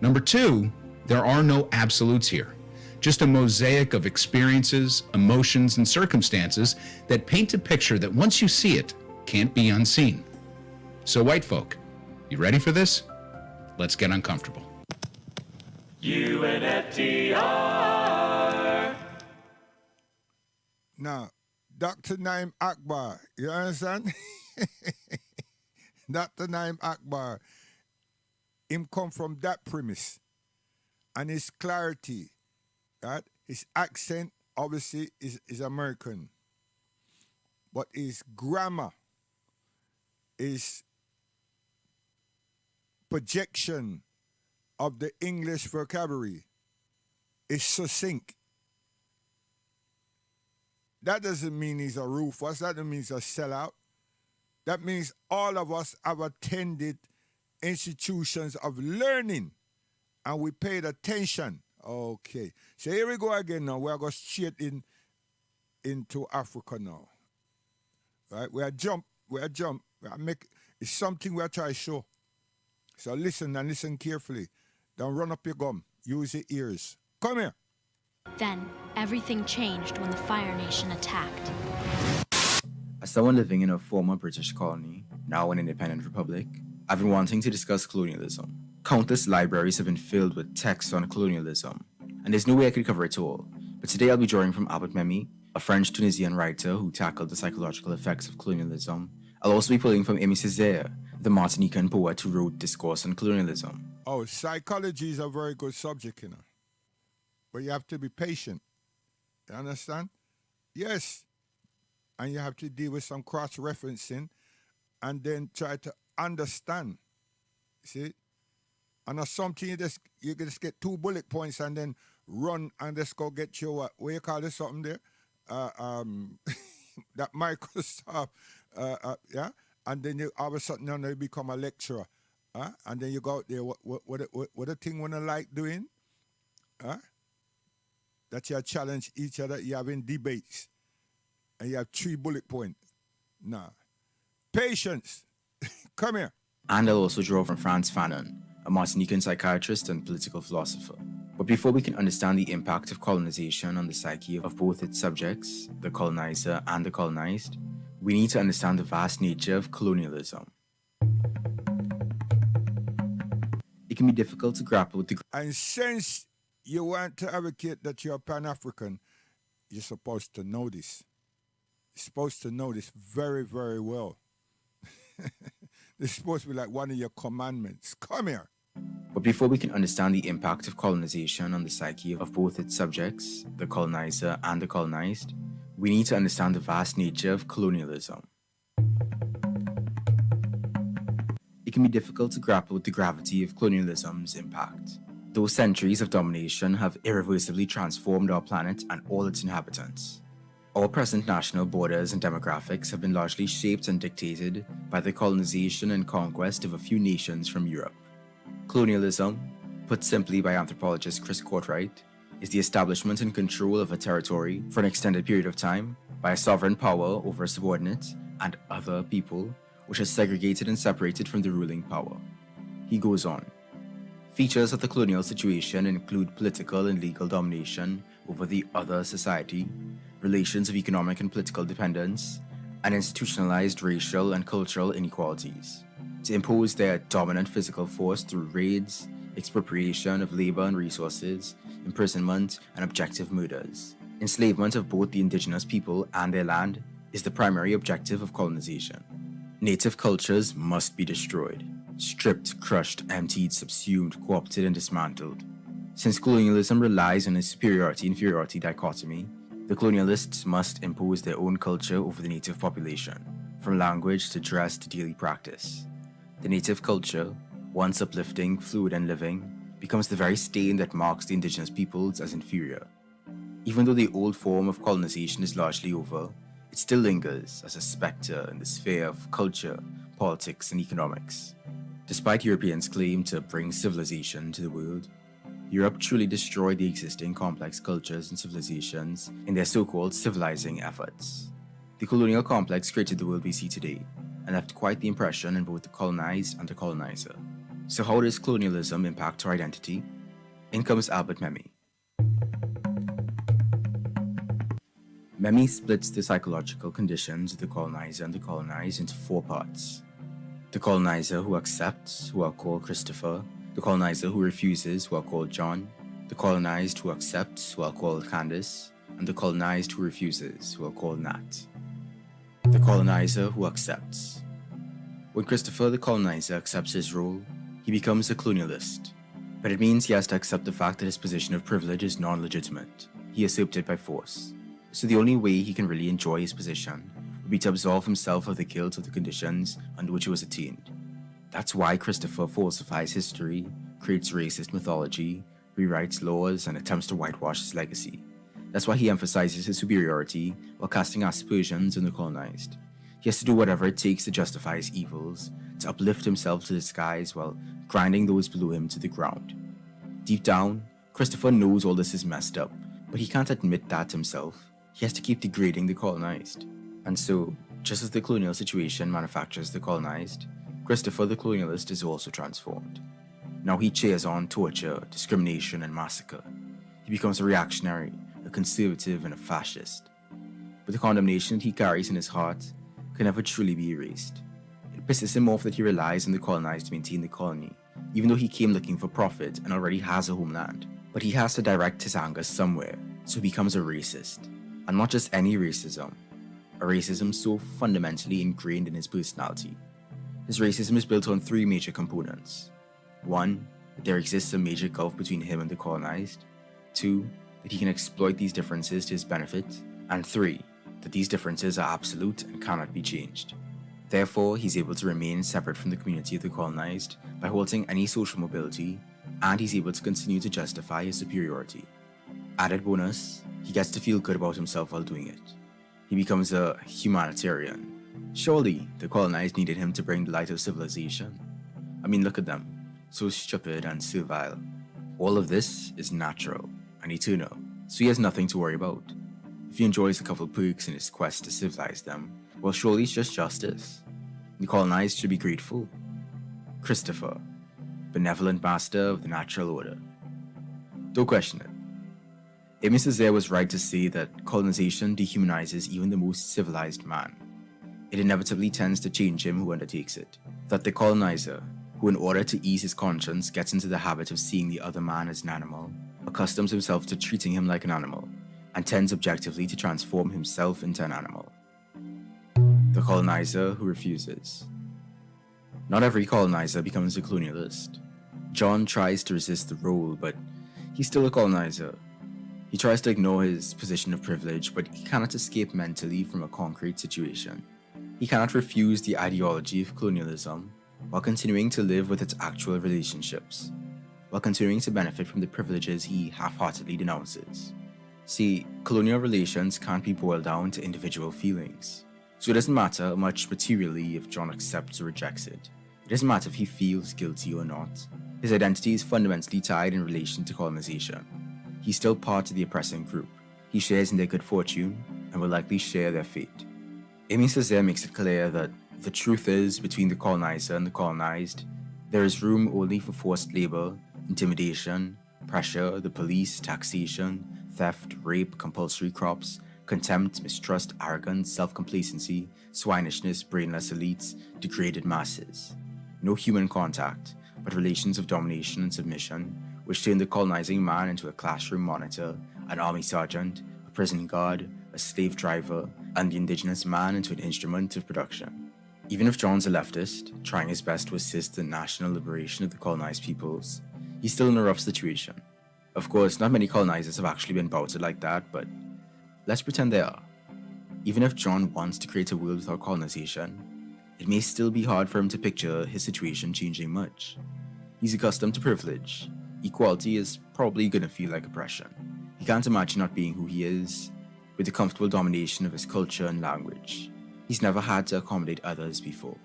Number two, there are no absolutes here. Just a mosaic of experiences, emotions, and circumstances that paint a picture that once you see it, can't be unseen. So white folk, you ready for this? Let's get uncomfortable. UNFTR. Now, Dr. Naim Akbar, you understand? Dr. Naim Akbar, him come from that premise. And his clarity, right? His accent, obviously, is American. But his grammar, his projection of the English vocabulary is succinct. That doesn't mean he's a ruthless. That doesn't mean he's a sellout. That means all of us have attended institutions of learning and we paid attention. Okay. So here we go again now. We are going straight into Africa now. Right? We are jump. It's something we are trying to show. So listen and listen carefully. Don't run up your gum. Use your ears. Come here. Then, everything changed when the Fire Nation attacked. As someone living in a former British colony now an independent republic, have been wanting to discuss colonialism. Countless libraries have been filled with texts on colonialism, and there's no way I could cover it all. But today I'll be drawing from Albert Memmi, a French-Tunisian writer who tackled the psychological effects of colonialism. I'll also be pulling from Aimé Césaire, the Martinican poet who wrote Discourse on Colonialism. Oh, psychology is a very good subject, but you have to be patient. You understand? Yes. And you have to deal with some cross-referencing and then try to understand. See? And that's something you just get 2 bullet points and then run and just go get your, what you call this something there? That Microsoft, yeah? And then you all of a sudden you become a lecturer. And then you go out there, what a thing when I like doing? That you challenge each other, you having debates. And you have 3 bullet points. Nah. Patience. Come here. And I'll also draw from Frantz Fanon, a Martinican psychiatrist and political philosopher. But before we can understand the impact of colonization on the psyche of both its subjects, the colonizer and the colonized, we need to understand the vast nature of colonialism. It can be difficult to grapple with the... And since you want to advocate that you're Pan-African, you're supposed to know this. You're supposed to know this very, very well. This is supposed to be like one of your commandments. Come here. But before we can understand the impact of colonization on the psyche of both its subjects, the colonizer and the colonized, we need to understand the vast nature of colonialism. It can be difficult to grapple with the gravity of colonialism's impact. Those centuries of domination have irreversibly transformed our planet and all its inhabitants. Our present national borders and demographics have been largely shaped and dictated by the colonization and conquest of a few nations from Europe. Colonialism, put simply by anthropologist Chris Courtwright, is the establishment and control of a territory for an extended period of time by a sovereign power over a subordinate and other people, which is segregated and separated from the ruling power. He goes on. Features of the colonial situation include political and legal domination over the other society, relations of economic and political dependence, and institutionalized racial and cultural inequalities, to impose their dominant physical force through raids, expropriation of labor and resources, imprisonment, and objective murders. Enslavement of both the indigenous people and their land is the primary objective of colonization. Native cultures must be destroyed, stripped, crushed, emptied, subsumed, co-opted, and dismantled. Since colonialism relies on a superiority-inferiority dichotomy, the colonialists must impose their own culture over the native population, from language to dress to daily practice. The native culture, once uplifting, fluid, and living, becomes the very stain that marks the indigenous peoples as inferior. Even though the old form of colonization is largely over, it still lingers as a specter in the sphere of culture, politics, and economics. Despite Europeans' claim to bring civilization to the world, Europe truly destroyed the existing complex cultures and civilizations in their so-called civilizing efforts. The colonial complex created the world we see today and left quite the impression in both the colonized and the colonizer. So how does colonialism impact our identity? In comes Albert Memmi. Memmi splits the psychological conditions of the colonizer and the colonized into 4 parts. The colonizer who accepts, who are called Christopher, the colonizer who refuses, who are called John, the colonized who accepts, who are called Candace, and the colonized who refuses, who are called Nat. The colonizer who accepts. When Christopher the colonizer accepts his role, he becomes a colonialist, but it means he has to accept the fact that his position of privilege is non-legitimate. He usurped it by force. So the only way he can really enjoy his position would be to absolve himself of the guilt of the conditions under which it was attained. That's why Christopher falsifies history, creates racist mythology, rewrites laws, and attempts to whitewash his legacy. That's why he emphasizes his superiority while casting aspersions on the colonized. He has to do whatever it takes to justify his evils, to uplift himself to the skies while grinding those below him to the ground. Deep down, Christopher knows all this is messed up, but he can't admit that himself. He has to keep degrading the colonized. And so, just as the colonial situation manufactures the colonized, Christopher the colonialist is also transformed. Now he cheers on torture, discrimination, and massacre. He becomes a reactionary, a conservative, and a fascist. But the condemnation he carries in his heart can never truly be erased. It pisses him off that he relies on the colonized to maintain the colony, even though he came looking for profit and already has a homeland. But he has to direct his anger somewhere, so he becomes a racist. And not just any racism, a racism so fundamentally ingrained in his personality. His racism is built on three major components. One, that there exists a major gulf between him and the colonized. Two, that he can exploit these differences to his benefit. And three, that these differences are absolute and cannot be changed. Therefore, he's able to remain separate from the community of the colonized by halting any social mobility, and he's able to continue to justify his superiority. Added bonus, he gets to feel good about himself while doing it. He becomes a humanitarian. Surely, the colonized needed him to bring the light of civilization. I mean, look at them, so stupid and servile. All of this is natural and eternal, so he has nothing to worry about. If he enjoys a couple perks in his quest to civilize them, well, surely it's just justice. The colonized should be grateful. Christopher, benevolent master of the natural order. Don't question it. Aimé Césaire was right to say that colonization dehumanizes even the most civilized man. It inevitably tends to change him who undertakes it. That the colonizer, who in order to ease his conscience gets into the habit of seeing the other man as an animal, accustoms himself to treating him like an animal, and tends objectively to transform himself into an animal. The colonizer who refuses. Not every colonizer becomes a colonialist. John tries to resist the role, but he's still a colonizer. He tries to ignore his position of privilege, but he cannot escape mentally from a concrete situation. He cannot refuse the ideology of colonialism while continuing to live with its actual relationships, while continuing to benefit from the privileges he half-heartedly denounces. See, colonial relations can't be boiled down to individual feelings. So it doesn't matter much materially if John accepts or rejects it. It doesn't matter if he feels guilty or not. His identity is fundamentally tied in relation to colonization. He's still part of the oppressing group. He shares in their good fortune and will likely share their fate. Aimé Césaire makes it clear that the truth is, between the colonizer and the colonized, there is room only for forced labor, intimidation, pressure, the police, taxation, theft, rape, compulsory crops, contempt, mistrust, arrogance, self-complacency, swinishness, brainless elites, degraded masses. No human contact, but relations of domination and submission, which turn the colonizing man into a classroom monitor, an army sergeant, a prison guard, a slave driver, and the indigenous man into an instrument of production. Even if John's a leftist, trying his best to assist the national liberation of the colonized peoples, he's still in a rough situation. Of course, not many colonizers have actually been bouted like that, but let's pretend they are. Even if John wants to create a world without colonization, it may still be hard for him to picture his situation changing much. He's accustomed to privilege. Equality is probably gonna feel like oppression. He can't imagine not being who he is, with the comfortable domination of his culture and language. He's never had to accommodate others before.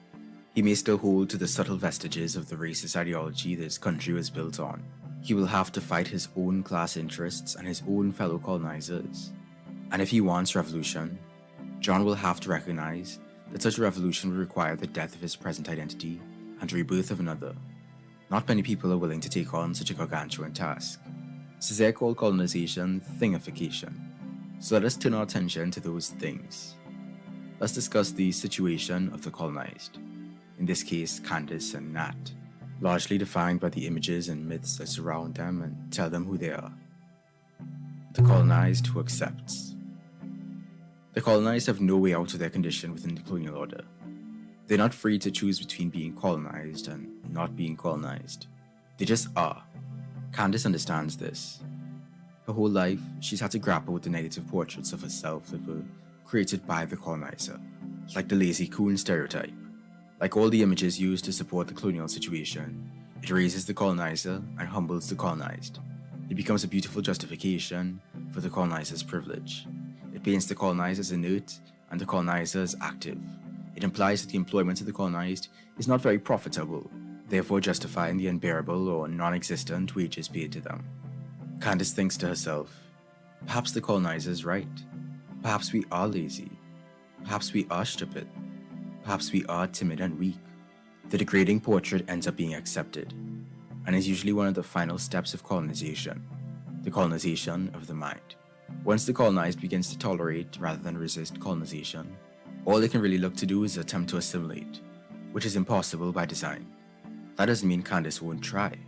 He may still hold to the subtle vestiges of the racist ideology that his country was built on. He will have to fight his own class interests and his own fellow colonizers. And if he wants revolution, John will have to recognize that such a revolution will require the death of his present identity and rebirth of another. Not many people are willing to take on such a gargantuan task. Césaire called colonization thingification. So let us turn our attention to those things. Let's discuss the situation of the colonized, in this case Candace and Nat, largely defined by the images and myths that surround them and tell them who they are. The colonized who accepts. The colonized have no way out of their condition within the colonial order. They're not free to choose between being colonized and not being colonized. They just are. Candace understands this. Her whole life, she's had to grapple with the negative portraits of herself that were created by the colonizer, like the lazy coon stereotype. Like all the images used to support the colonial situation, it raises the colonizer and humbles the colonized. It becomes a beautiful justification for the colonizer's privilege. It paints the colonized as inert and the colonizer as active. It implies that the employment of the colonized is not very profitable, therefore justifying the unbearable or non-existent wages paid to them. Candace thinks to herself, perhaps the colonizer is right. Perhaps we are lazy. Perhaps we are stupid. Perhaps we are timid and weak. The degrading portrait ends up being accepted, and is usually one of the final steps of colonization, the colonization of the mind. Once the colonized begins to tolerate rather than resist colonization, all they can really look to do is attempt to assimilate. which is impossible by design. That doesn't mean Candace won't try.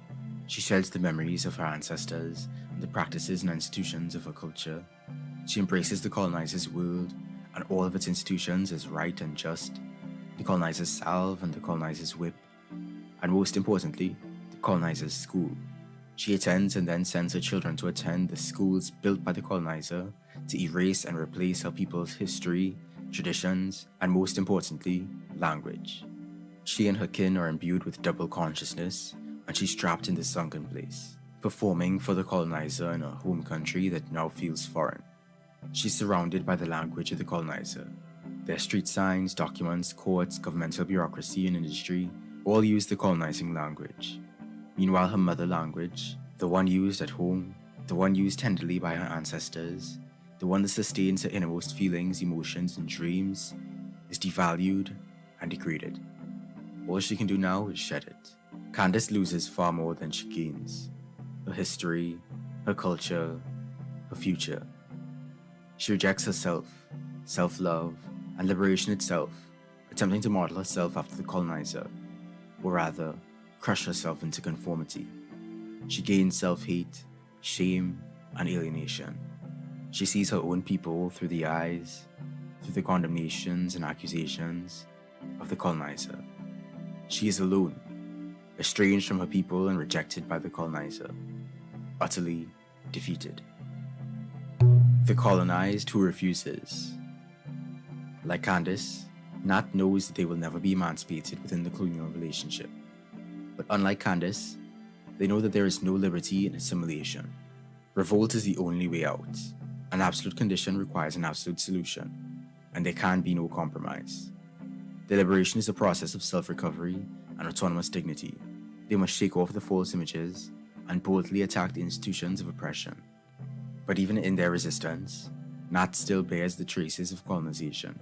She sheds the memories of her ancestors and the practices and institutions of her culture. She embraces the colonizer's world and all of its institutions as right and just, the colonizer's salve and the colonizer's whip, and most importantly, the colonizer's school. She attends and then sends her children to attend the schools built by the colonizer to erase and replace her people's history, traditions, and most importantly, language. She and her kin are imbued with double consciousness, and she's trapped in this sunken place, performing for the colonizer in a home country that now feels foreign. She's surrounded by the language of the colonizer. Their street signs, documents, courts, governmental bureaucracy, and industry all use the colonizing language. Meanwhile, her mother language, the one used at home, the one used tenderly by her ancestors, the one that sustains her innermost feelings, emotions, and dreams, is devalued and degraded. All she can do now is shed it. Candace loses far more than she gains. Her history, her culture, her future. She rejects herself, self-love, and liberation itself, attempting to model herself after the colonizer, or rather, crush herself into conformity. She gains self-hate, shame, and alienation. She sees her own people through the eyes, through the condemnations and accusations of the colonizer. She is alone, estranged from her people and rejected by the colonizer, utterly defeated. The colonized who refuses. Like Candace, Nat knows that they will never be emancipated within the colonial relationship. But unlike Candace, they know that there is no liberty in assimilation. Revolt is the only way out. An absolute condition requires an absolute solution, and there can be no compromise. Their liberation is a process of self-recovery and autonomous dignity. They must shake off the false images and boldly attack the institutions of oppression. But even in their resistance, Nat still bears the traces of colonization.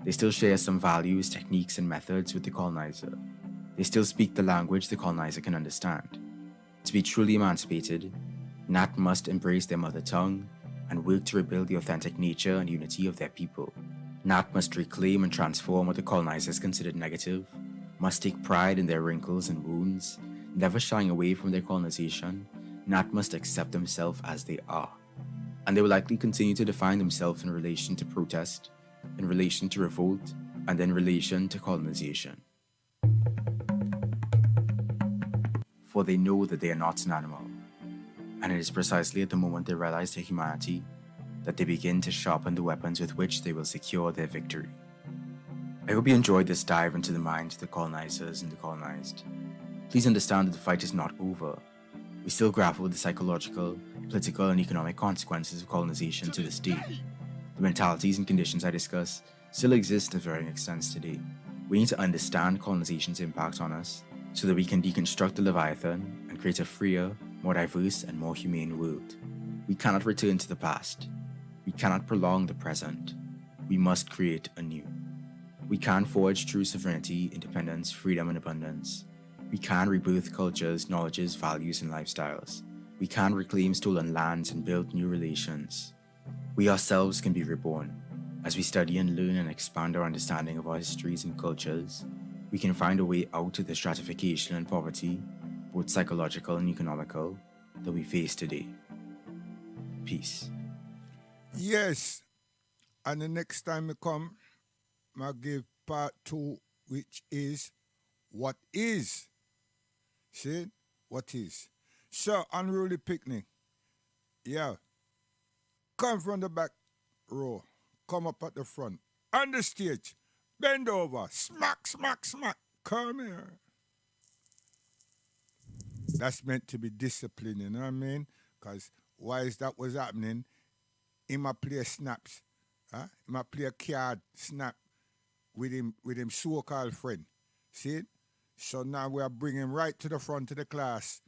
They still share some values, techniques, and methods with the colonizer. They still speak the language the colonizer can understand. To be truly emancipated, Nat must embrace their mother tongue and work to rebuild the authentic nature and unity of their people. Nat must reclaim and transform what the colonizers considered negative, must take pride in their wrinkles and wounds, never shying away from their colonization. Nat must accept themselves as they are. And they will likely continue to define themselves in relation to protest, in relation to revolt, and in relation to colonization. For they know that they are not an animal, and it is precisely at the moment they realize their humanity that they begin to sharpen the weapons with which they will secure their victory. I hope you enjoyed this dive into the minds of the colonizers and the colonized. Please understand that the fight is not over. We still grapple with the psychological, political, and economic consequences of colonization to this day. The mentalities and conditions I discuss still exist to varying extents today. We need to understand colonization's impact on us so that we can deconstruct the Leviathan and create a freer, more diverse, and more humane world. We cannot return to the past. We cannot prolong the present. We must create anew. We can forge true sovereignty, independence, freedom, and abundance. We can rebirth cultures, knowledges, values, and lifestyles. We can reclaim stolen lands and build new relations. We ourselves can be reborn. As we study and learn and expand our understanding of our histories and cultures, we can find a way out of the stratification and poverty, both psychological and economical, that we face today. Peace. Yes. And the next time I come, I'll give part 2, which is what is. See? What is. So, unruly picnic. Yeah. Come from the back row. Come up at the front. On the stage. Bend over. Smack, smack, smack. Come here. That's meant to be disciplined, you know what I mean? Because while that was happening, he might play snaps. Huh? He might play a card snap with him so-called friend. See it? So now we are bringing him right to the front of the class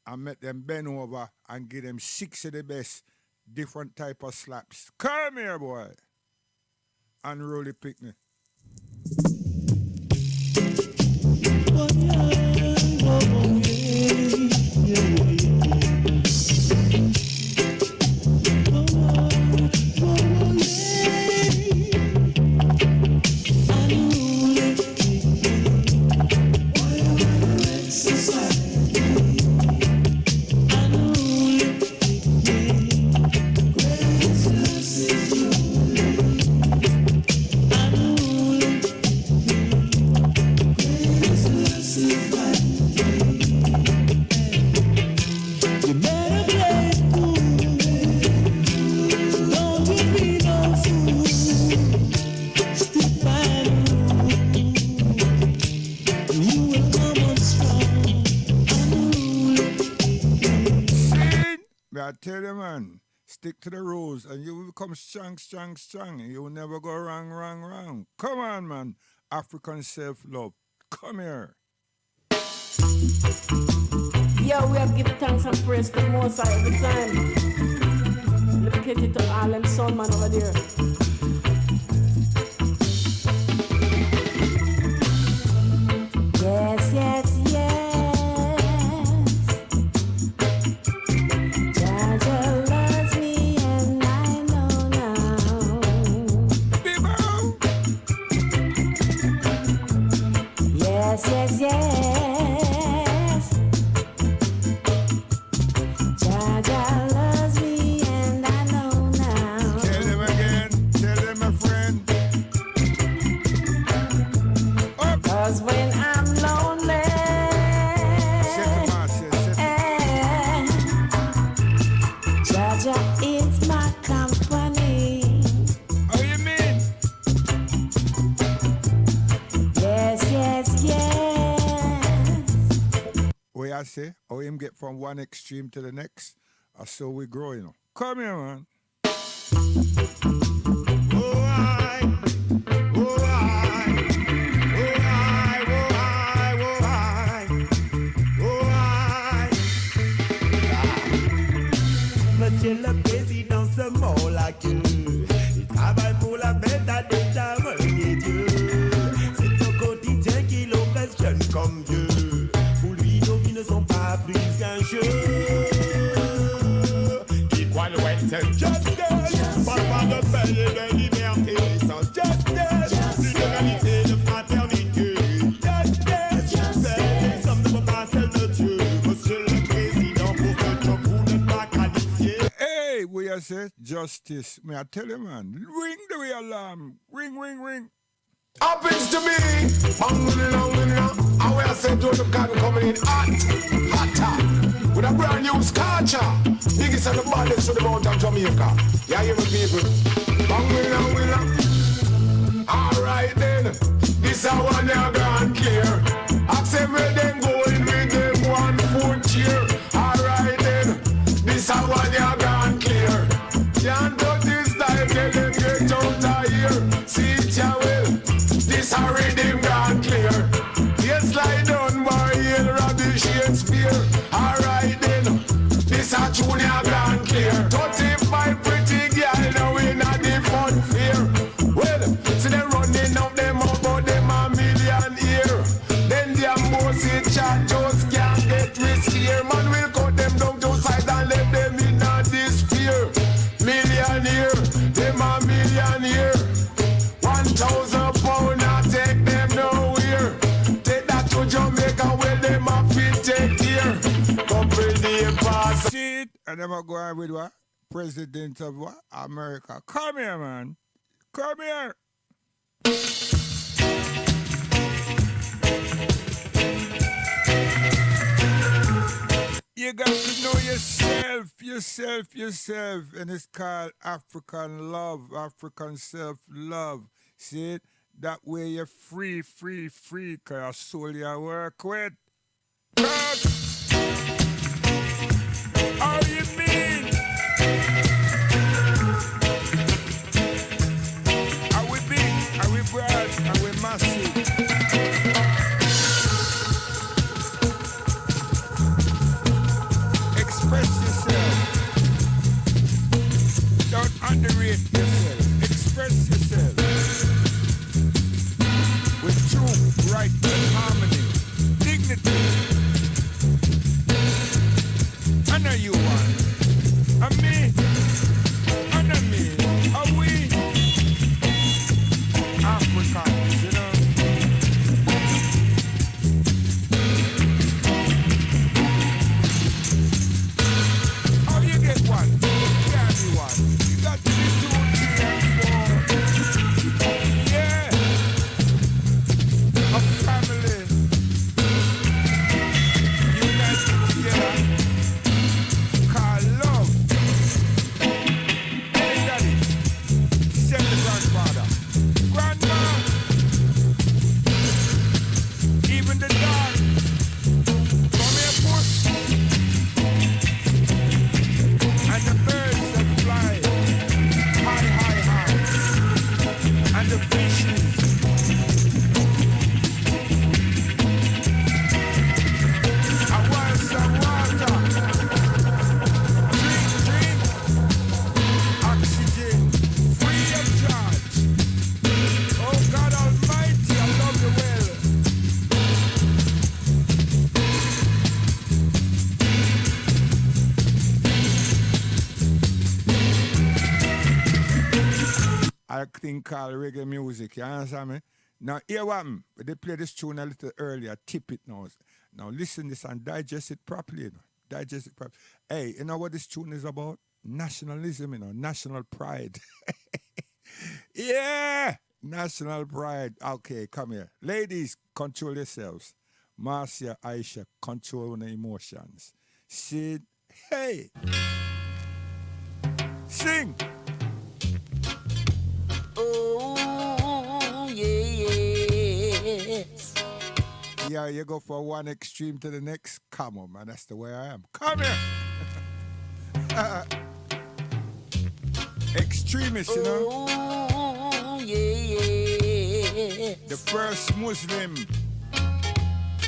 and make them bend over and give them 6 of the best different type of slaps. Come here, boy. Unruly picnic. man. Stick to the rules and you will become strong, strong, strong. You will never go wrong, wrong, wrong. Come on, man. African self-love. Come here. Yeah, we have given thanks and praise to the Most High every time. Look at it to all them son man over there. Yes, yes, yes. Jaja loves me and I know now. Yes, yes, yes. Jaja loves me and I know now. Tell them again. Tell them, my friend. Cause when I'm lonely, Jaja is my company. How you mean? Yes, yes, yes. What I say? How him get from one extreme to the next? Or so we grow, you know. Come here, man. Monsieur le Président se mord la queue. Il travaille pour la bête des tavernes et Dieu. C'est au quotidien qu'il oppresse jeune comme vieux. Pour lui, nos vies ne sont pas plus qu'un jeu. Equality, justice, pas de paix et de liberté. Sans justice, l'égalité de fraternité. Justice, c'est les hommes ne peuvent pas celle de Dieu. Monsieur le Président, pour que Dieu vous ne pas qualifié. Hey, what you say? Justice. May I tell you, man? Ring the way alarm. Ring, ring, ring. Happens to me, and we are saying Joseph Cotton coming in hotter, with a brand new scorcher. Biggest of the baddest to the mountain Jamaica. Yeah, you people. Alright then, this is one you gone clear. Accept where them going with them 1 foot cheer. Alright then, this is one you gone clear. Can't do this time, tell them get out of here. See it ya will. This a rhythm gone clear. Yes, lie down, Mariel, Robbie Shakespeare. Alright then, this a tune ya gone clear. 35 pretty girl, now in a the fun fair. Well, see them running up them up, but them a million here. Then their bossy chat just can't get riskier. Man will cut them down to size and let them in a despair. Millionaire, them a millionaire. 1,000 pound, I take them nowhere. Take that to Jamaica where them a fit take care. Couple day pass. See it? And I'm going with what? President of what? America. Come here, man. Come here. You got to know yourself, and it's called African love, African self-love. See it? That way you're free, cause your soul you work with. How you mean? Are we big? Are we broad? Are we massive? Express yourself. Don't underrate yourself. Express yourself. With truth, right, and harmony. Dignity. I know you want. And me. And me. Are we Africans, you know? How you get one? You can't be one. You got to be 2, 3, and 4. a thing called reggae music. You understand me? Now, hear what happened? They play this tune a little earlier. Tip it now. Now, listen this and digest it properly. You know? Digest it properly. Hey, you know what this tune is about? Nationalism, you know, national pride. Yeah, national pride. Okay, come here. Ladies, control yourselves. Marcia, Aisha, control your emotions. Sid, hey. Sing. Oh, yes. Yeah, you go from one extreme to the next. Come on, man. That's the way I am. Come here. Extremist, you know. Oh, yes. The first Muslim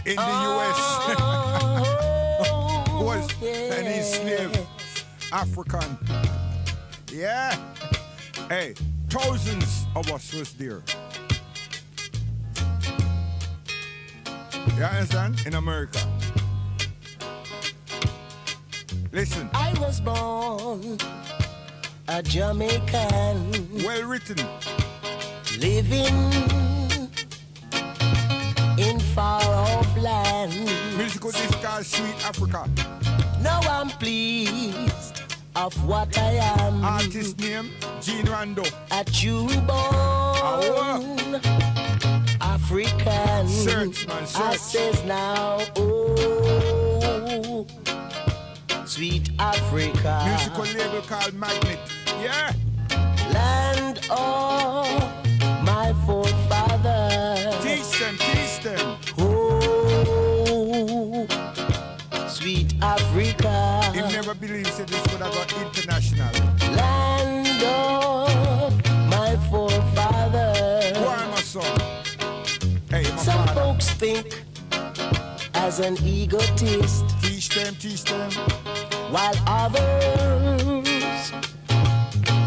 in the U.S. was an enslaved African. Yeah. Hey, thousands of us was there. You understand? In America. Listen. I was born a Jamaican. Well written. Living in far off land. Musical disc Sweet Africa. Now I'm pleased of what I am. Artist name Gene Rando. A true-born African. Search, man, search. I says now, oh, sweet Africa. Musical label called Magnet. Yeah. Land of my forefathers. Teach them, teach them. Oh, sweet Africa. He never believes that this would have got international. Land of my forefathers. Who am I, son? Hey, my Some father. folks think as an egotist, Teach them, teach them. while others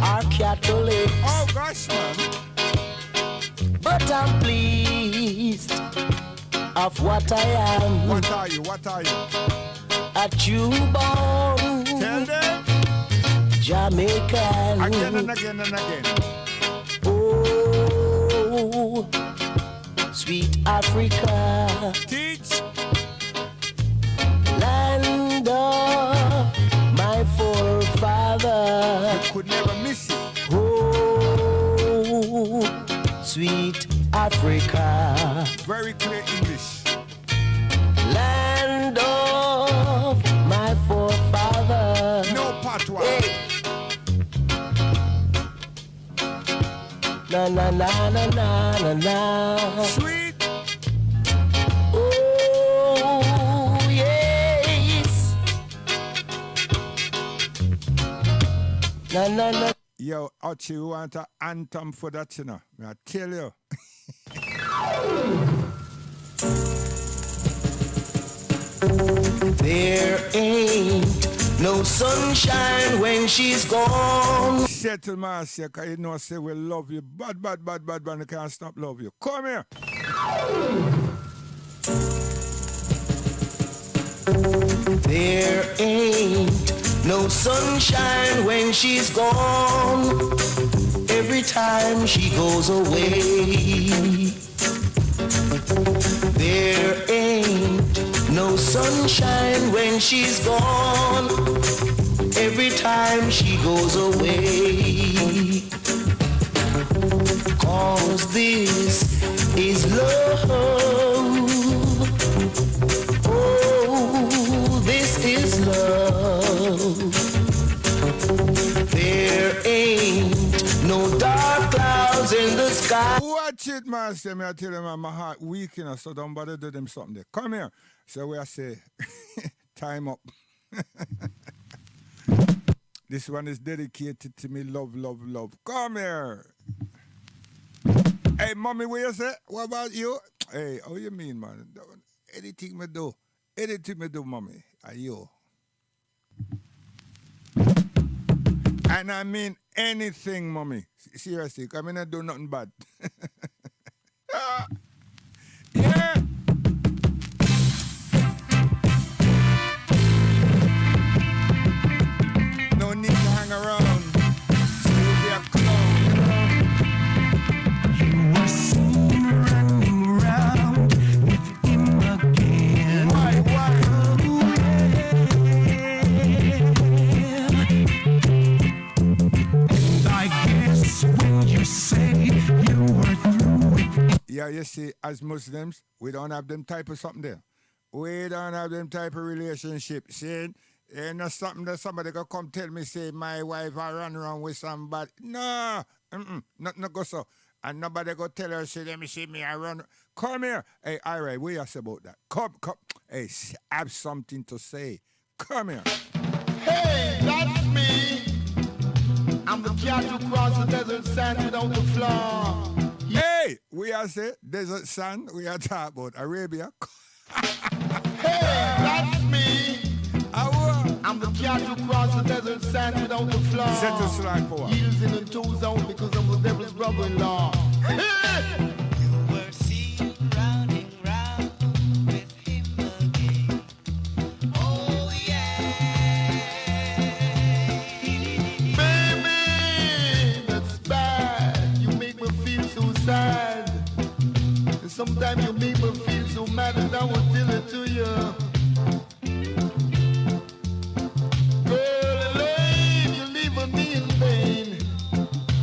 are Catholic. Oh, gosh, man. But I'm pleased of what I am. What are you? What are you? A true-born Tell them. Jamaican. Again and again and again. Oh, sweet Africa. Teach. Land of my forefathers. You could never miss it. Oh, sweet Africa. Very clear English. Land of my forefathers. No patois. Hey. Na na na na na na na. Sweet. Oh yes. Na na na. Yo, Archie, you want an anthem for that, you know? I tell you. There ain't no sunshine when she's gone. Settle, Marcia, because you know, say we love you. Bad, and I can't stop love you. Come here. There ain't no sunshine when she's gone. Every time she goes away. There ain't no sunshine when she's gone. Every time she goes away. 'Cause this is love. Oh, this is love. There ain't no dark clouds in the sky. Watch it, Marcia. Me I tell you, man, my heart weak, you know, so don't bother do them something there. Come here. So where I say, time up. This one is dedicated to me, love, love, love. Come here. Hey, mommy, what you say? What about you? Hey, how you mean, man? Anything me do. Anything me do, mommy. Are you? And I mean anything, mommy. Seriously, I mean I do nothing bad. Yeah. No need to hang around. Still be a clown. Yeah, you see, as Muslims, we don't have them type of something there. We don't have them type of relationship. See, ain't not something that somebody can come tell me, say, my wife I run around with somebody. No, not go so. And nobody go tell her, say, let me see me, I run. Come here. Hey, all right, what you say about that? Come. Hey, have something to say. Come here. Hey, that's me. I'm the cat who crossed the desert sand without the flaw. Hey, we are say desert sand. We are talking about Arabia. Hey, that's me. I'm the cat who crossed the desert sand without the flaw. Set us like power. Heels in the toes out because I'm the devil's brother-in-law. Hey! You were seen rounding round with him again. Oh yeah. Baby, that's bad. You make me feel so sad. And sometimes you make me feel so mad that I will tell it to you.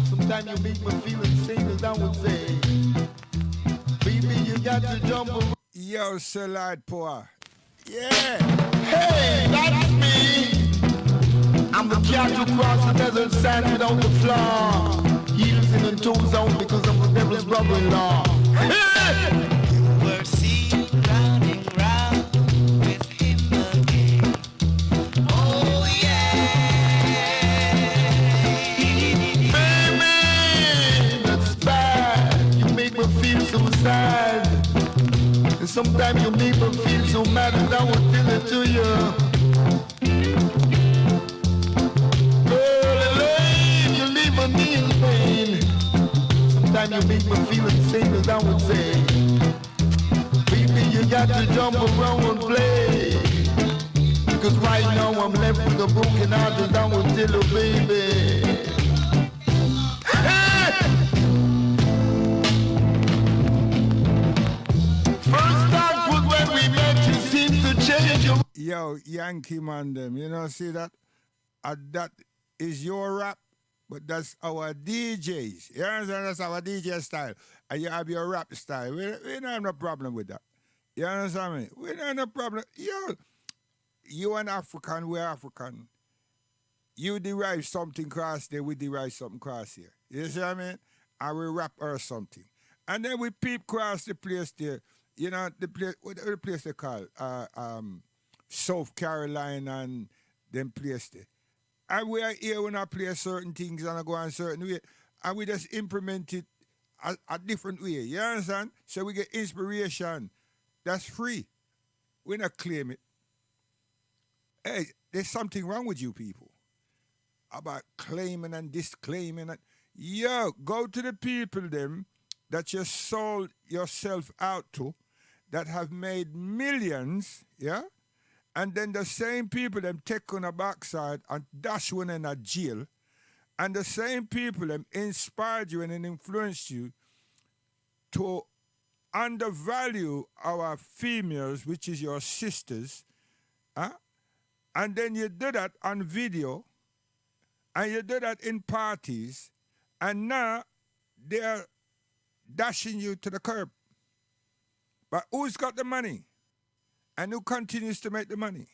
Sometimes you make me feel insane, as I would say. Baby, you got to jump around. Yo, Salad Power. Yeah. Hey, that's me. I'm the cat who crossed the desert sand without the flaw. Heels in the toes out because I'm the devil's brother-in-law. Hey! You were seen rounding round with him again. Oh yeah. So sad, and sometimes you make me feel so mad that I will tell it to you. Girl, Elaine, you're leaving me in pain. Sometimes you make me feel insane, as I would say. Baby, you got to jump around and play. Because right now I'm left with a broken heart, as I would tell you, baby. Yo, Yankee man them, you know, see that? That is your rap, but that's our DJs. You understand? That's our DJ style. And you have your rap style. We don't have no problem with that. You understand me? We don't have no problem. Yo, you an African, we're African. You derive something cross there, we derive something cross here. You see what I mean? And we rap or something. And then we peep cross the place there. You know, the place, what the place they call? South Carolina and them place there. And we are here when I play certain things and I go on certain way. And we just implement it a different way. You understand? So we get inspiration. That's free. We not claim it. Hey, there's something wrong with you people. About claiming and disclaiming. Yo, go to the people them that you sold yourself out to that have made millions, yeah? And then the same people them take on a backside and dash one in a jail. And the same people them inspired you and influenced you to undervalue our females, which is your sisters. Huh? And then you do that on video. And you do that in parties. And now they're dashing you to the curb. But who's got the money? And who continues to make the money?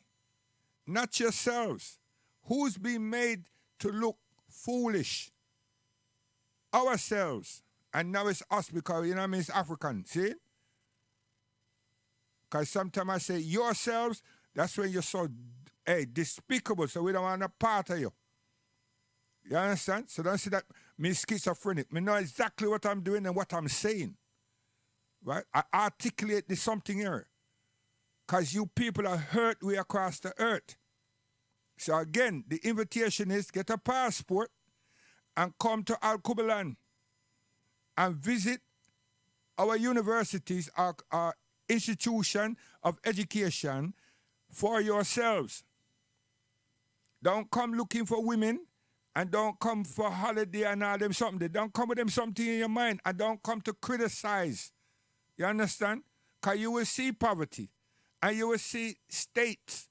Not yourselves. Who's been made to look foolish? Ourselves. And now it's us because, you know what I mean, it's African. See? Because sometimes I say yourselves, that's when you're so despicable, so we don't want a part of you. You understand? So don't see that me schizophrenic. Me know exactly what I'm doing and what I'm saying. Right? I articulate this something here. Because you people are hurt way across the earth. So again, the invitation is get a passport and come to Alkebulan and visit our universities, our institution of education for yourselves. Don't come looking for women and don't come for holiday and all them something. Don't come with them something in your mind and don't come to criticize. You understand? Because you will see poverty. And you will see states.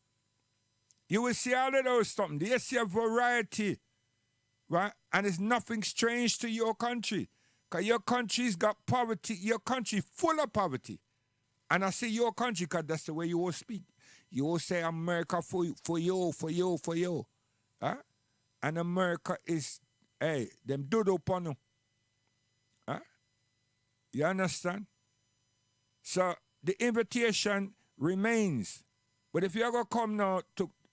You will see all of those something. You see a variety, right? And it's nothing strange to your country. Because your country's got poverty. Your country full of poverty. And I say your country because that's the way you all speak. You all say America for you. Huh? And America is, hey, them dodo pano. Huh? You understand? So the invitation remains. But if you're going to come now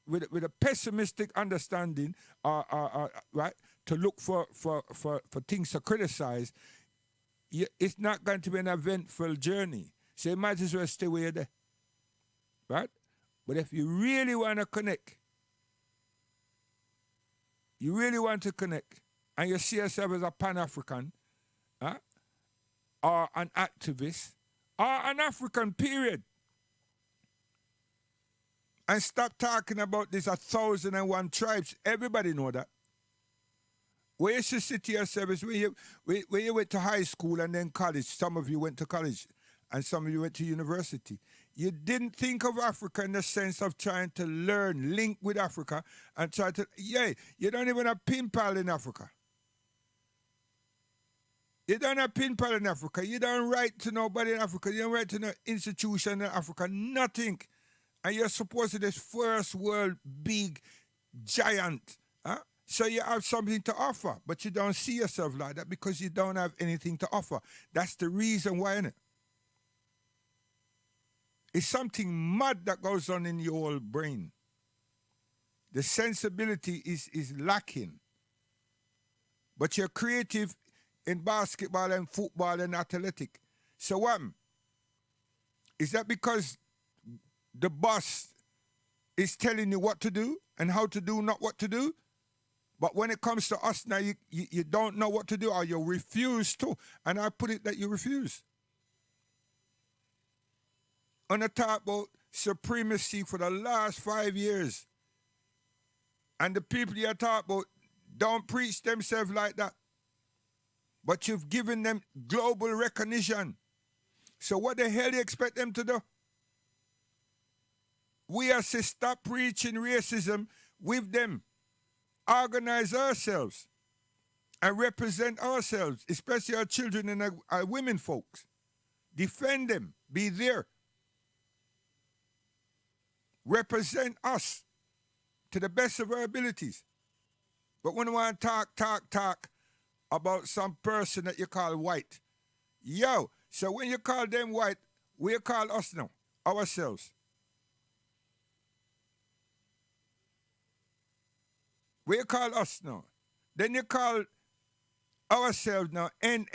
with a pessimistic understanding, right, to look for things to criticize, it's not going to be an eventful journey. So you might as well stay where you're there. Right? But if you really want to connect, and you see yourself as a Pan-African, or an activist, or an African, period, and stop talking about this 1,001 tribes. Everybody know that. Where you should sit to yourself is when you went to high school and then college. Some of you went to college and some of you went to university. You didn't think of Africa in the sense of trying to learn, link with Africa, and try to, you don't even have pen pal in Africa. You don't have pen pal in Africa. You don't write to nobody in Africa. You don't write to no institution in Africa. Nothing. And you're supposed to be this first world big giant. Huh? So you have something to offer, but you don't see yourself like that because you don't have anything to offer. That's the reason why, isn't it? It's something mad that goes on in your brain. The sensibility is lacking. But you're creative in basketball and football and athletic. So what? Is that because the boss is telling you what to do and how to do, not what to do? But when it comes to us now, you don't know what to do or you refuse to. And I put it that you refuse. On the talk about supremacy for the last 5 years. And the people you talk about don't preach themselves like that. But you've given them global recognition. So what the hell do you expect them to do? We have to stop preaching racism with them. Organize ourselves and represent ourselves, especially our children and our women folks. Defend them. Be there. Represent us to the best of our abilities. But when we want to talk about some person that you call white, so when you call them white, we call us now, ourselves. We call us now. Then you call ourselves now N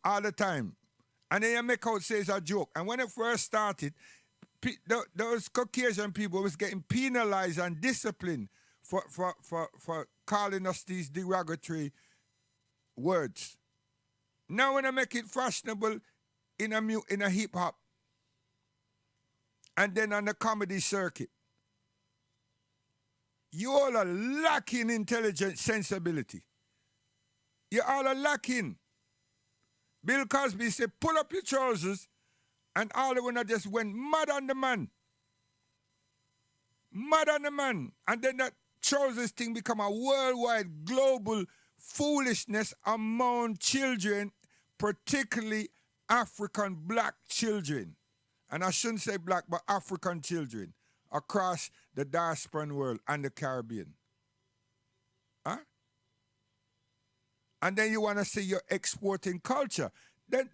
all the time. And then you make out say it's a joke. And when it first started, those Caucasian people was getting penalized and disciplined for calling us these derogatory words. Now when I make it fashionable in a hip hop and then on the comedy circuit, you all are lacking intelligent sensibility. You all are lacking. Bill Cosby said, pull up your trousers, and all the women just went mad on the man. Mad on the man. And then that trousers thing become a worldwide global foolishness among children, particularly African black children. And I shouldn't say black, but African children across the diasporan world and the Caribbean. Huh? And then you want to say you're exporting culture.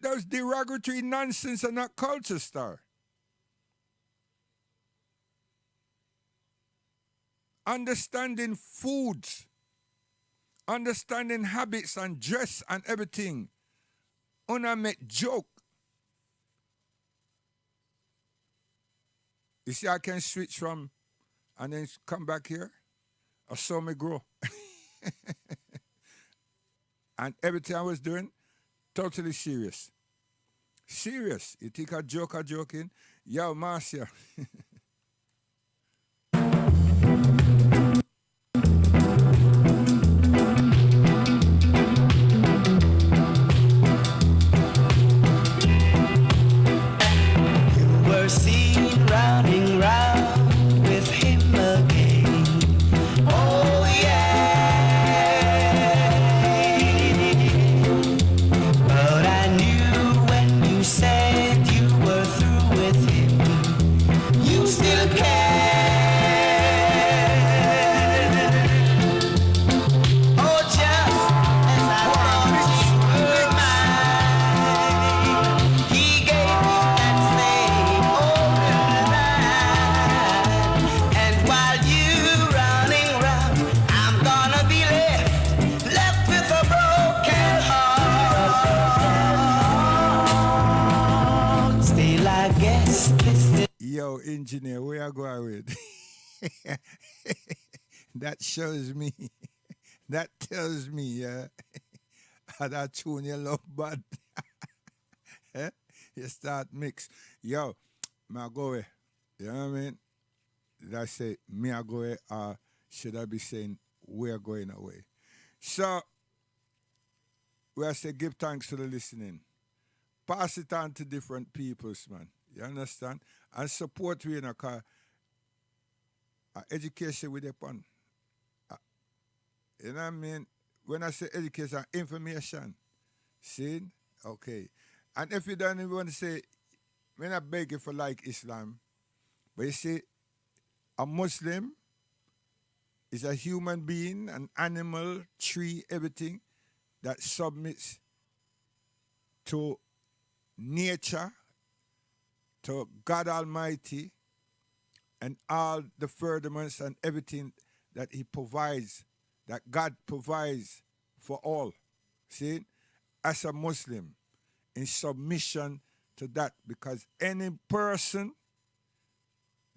Those derogatory nonsense are not culture, star. Understanding foods, understanding habits and dress and everything. Una make joke. You see, I can switch from and then come back here. I saw me grow. And everything I was doing, totally serious. Serious. You think I joking? Yo, Marcia. Were seen running round with him again. Oh yeah. engineer. Where I go with? That shows me. That tells me how that tune you love bad. Eh? You start mix. Yo, me I go away. You know what I mean? Did I say me I go away or should I be saying we're going away? So we I say give thanks for the listening. Pass it on to different peoples, man. You understand? And support we in a car. Education with upon. You know what I mean? When I say education, information. See? Okay. And if you don't even want to say, when I beg you for like Islam, but you see, a Muslim is a human being, an animal, tree, everything that submits to nature, to God Almighty, and all the furtherments and everything that He provides, that God provides for all. See, as a Muslim, in submission to that, because any person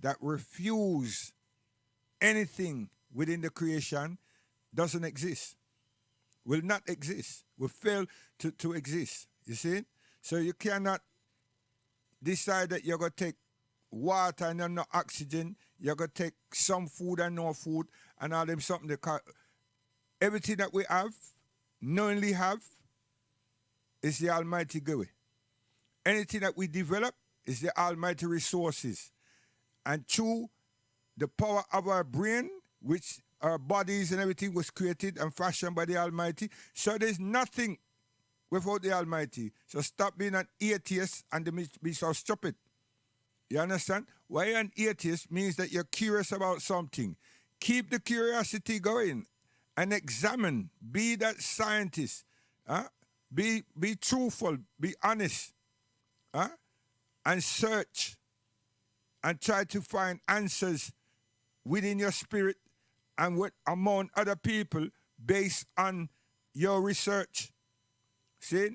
that refuses anything within the creation doesn't exist, will not exist, will fail to exist. You see? So you cannot decide that you're going to take water and no oxygen, you're going to take some food and no food, and all them something. Everything that we have, knowingly have, is the Almighty given. Anything that we develop is the Almighty resources. And through the power of our brain, which our bodies and everything was created and fashioned by the Almighty. So there's nothing without the Almighty. So stop being an atheist and be so stupid. You understand? Why you're an atheist means that you're curious about something. Keep the curiosity going and examine. Be that scientist. Be truthful. Be honest. And search. And try to find answers within your spirit and among other people based on your research. See?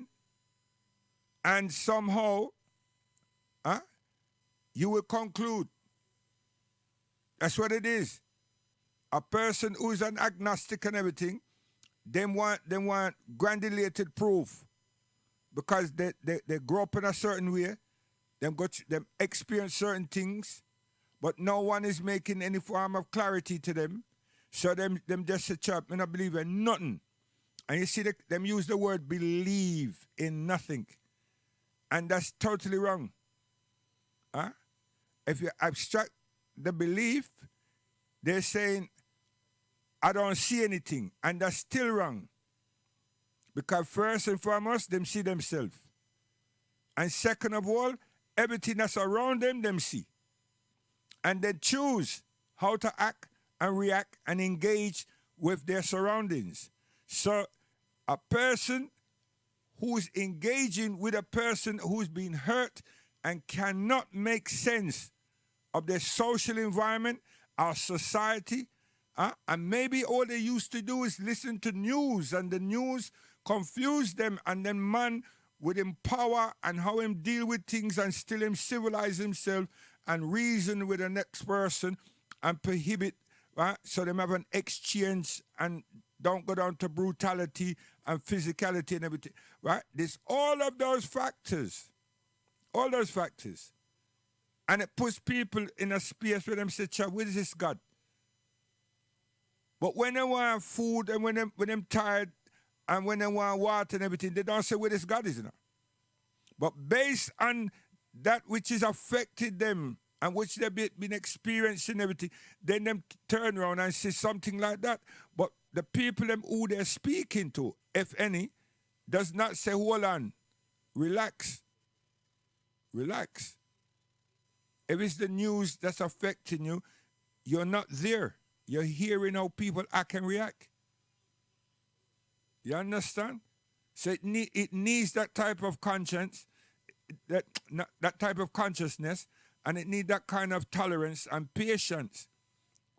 And somehow, you will conclude. That's what it is. A person who's an agnostic and everything, they want granulated proof. Because they grow up in a certain way, them experience certain things, but no one is making any form of clarity to them. So them just say, chap, I don't believe in nothing. And you see them use the word believe in nothing. And that's totally wrong. If you abstract the belief, they're saying, I don't see anything. And that's still wrong. Because first and foremost, them see themselves. And second of all, everything that's around them see. And they choose how to act and react and engage with their surroundings. So a person who's engaging with a person who's been hurt and cannot make sense of their social environment, our society, and maybe all they used to do is listen to news, and the news confuse them, and then man with him power and how him deal with things and still him civilize himself and reason with the next person and prohibit, right? So them have an exchange and don't go down to brutality and physicality and everything, right? There's all of those factors. All those factors. And it puts people in a space where them say, where is this God? But when they want food and when them tired and when they want water and everything, they don't say where this God is, you know. But based on that which is affected them and which they've been experiencing everything, then them turn around and say something like that. But the people them who they're speaking to, if any, does not say, hold on, relax. Relax. If it's the news that's affecting you, you're not there. You're hearing how people act and react. You understand? So it needs that type of conscience, that type of consciousness, and it needs that kind of tolerance and patience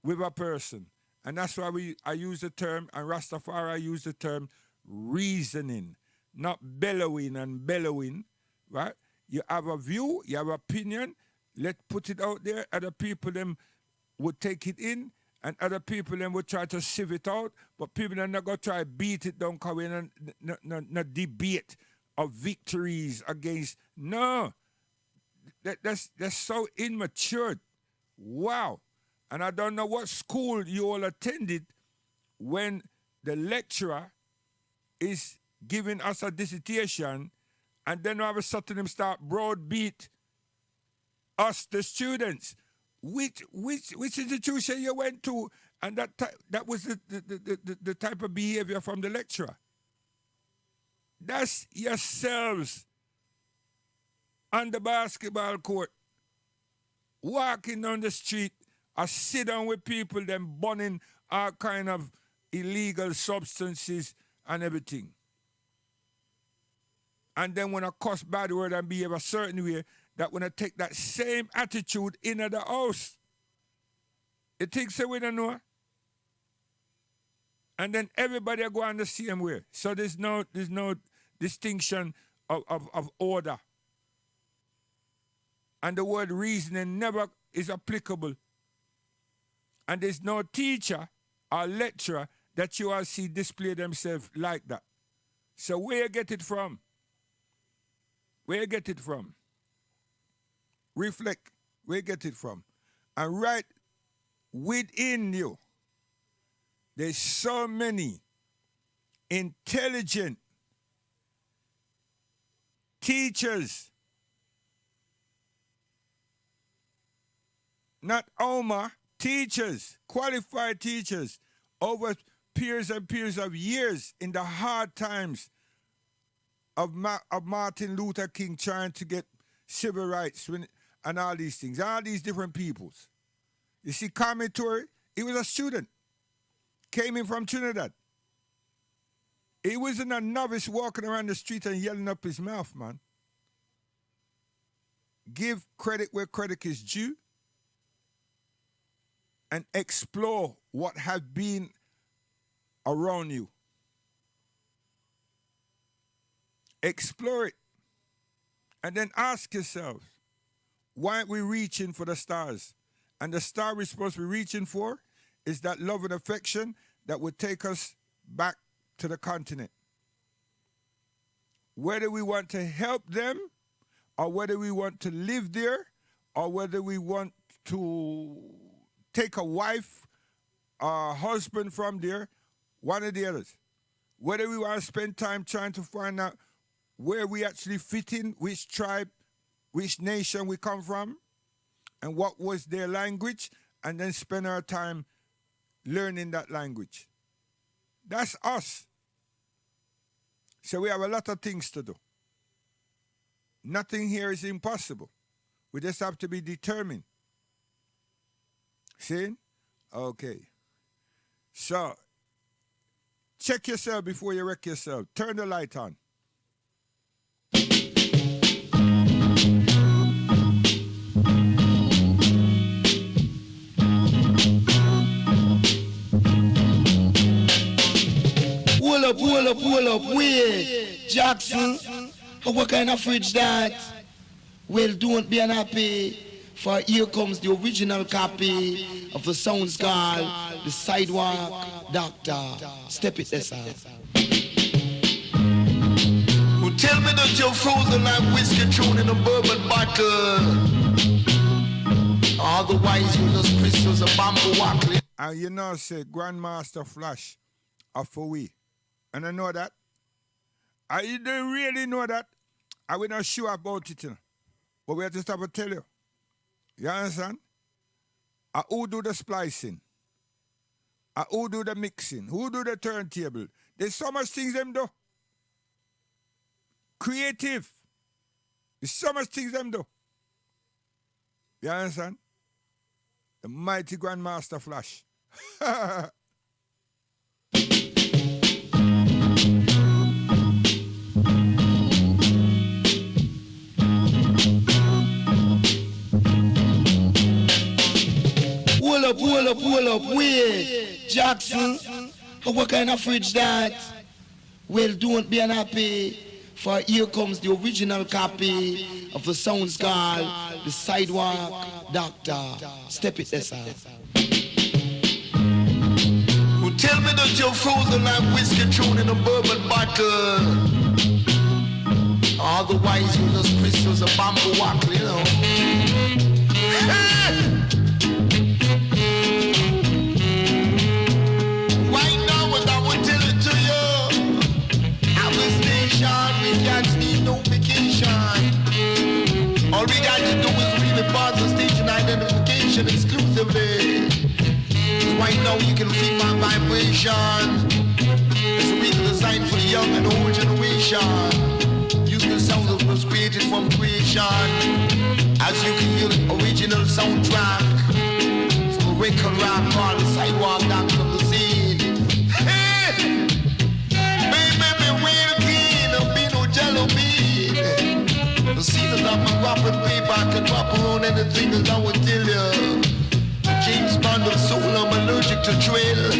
with a person. And that's why I use the term, and Rastafari use the term reasoning, not bellowing, right? You have a view, you have an opinion, Let put it out there. Other people them would take it in, and other people then would try to sieve it out. But people are not gonna try to beat it down because we're not debate of victories against. No, that's so immature. Wow. And I don't know what school you all attended when the lecturer is giving us a dissertation, and then all of a sudden them start broadbeat us, the students. Which institution you went to, and that was the type of behavior from the lecturer. That's yourselves on the basketball court, walking down the street, or sit down with people, them burning all kind of illegal substances and everything. And then when I cuss bad word and behave a certain way, that when I take that same attitude into the house, it takes away the know. And then everybody go on the same way. So there's no distinction of order. And the word reasoning never is applicable. And there's no teacher or lecturer that you all see display themselves like that. So where you get it from? Where you get it from? Reflect where you get it from. And right within you, there's so many intelligent teachers, not Omar, teachers, qualified teachers, over periods and periods of years in the hard times of Martin Luther King trying to get civil rights and all these things, all these different peoples. You see, Kwame Ture, he was a student, came in from Trinidad. He wasn't a novice walking around the street and yelling up his mouth, man. Give credit where credit is due and explore what has been around you. Explore it. And then ask yourself, why aren't we reaching for the stars? And the star we're supposed to be reaching for is that love and affection that would take us back to the continent. Whether we want to help them, or whether we want to live there, or whether we want to take a wife or a husband from there, one or the others. Whether we want to spend time trying to find out where we actually fit in, which tribe, which nation we come from, and what was their language, and then spend our time learning that language. That's us. So we have a lot of things to do. Nothing here is impossible. We just have to be determined. See? Okay. So, check yourself before you wreck yourself. Turn the light on. Hold up, wait, Jackson, what kind of fridge that? Well, don't be unhappy, for here comes the original copy of the sounds called The Sidewalk Doctor. Step it, this out. Well, tell me that you're frozen like whiskey thrown in a bourbon bottle. Otherwise, you just crystals a bamboo wackling. And you know, say, Grandmaster Flash of we. And I know that. I don't really know that. I will not sure about it, you know. But we have to stop and tell you. You understand? Who do the splicing? Who do the mixing? Who do the turntable? There's so much things them do. Creative. There's so much things them do. You understand? The mighty Grandmaster Flash. Hold up, wait, Jackson, what kind of fridge that? Well, don't be unhappy, For here comes the original copy of the sounds called The Sidewalk Doctor. Step it, this out. Well, tell me that you're frozen like whiskey thrown in a bourbon bottle. Otherwise, you just crystals a bamboo wackle, you know. Right now, what I will tell it to you, our station, we can't need no vacation. All we got to do is really pass the station identification exclusively. Right now, you can feel my vibration. It's really designed for the young and old generation. The sound that was created from creation. As you can hear the original soundtrack. So record rap called The Sidewalk Doctor of the Scene. Hey! Baby, beware the king, don't be no jello bean. The scene is not my rapping paper, I can rap around anything as I would tell you. James Bond of soul, I'm allergic to drill.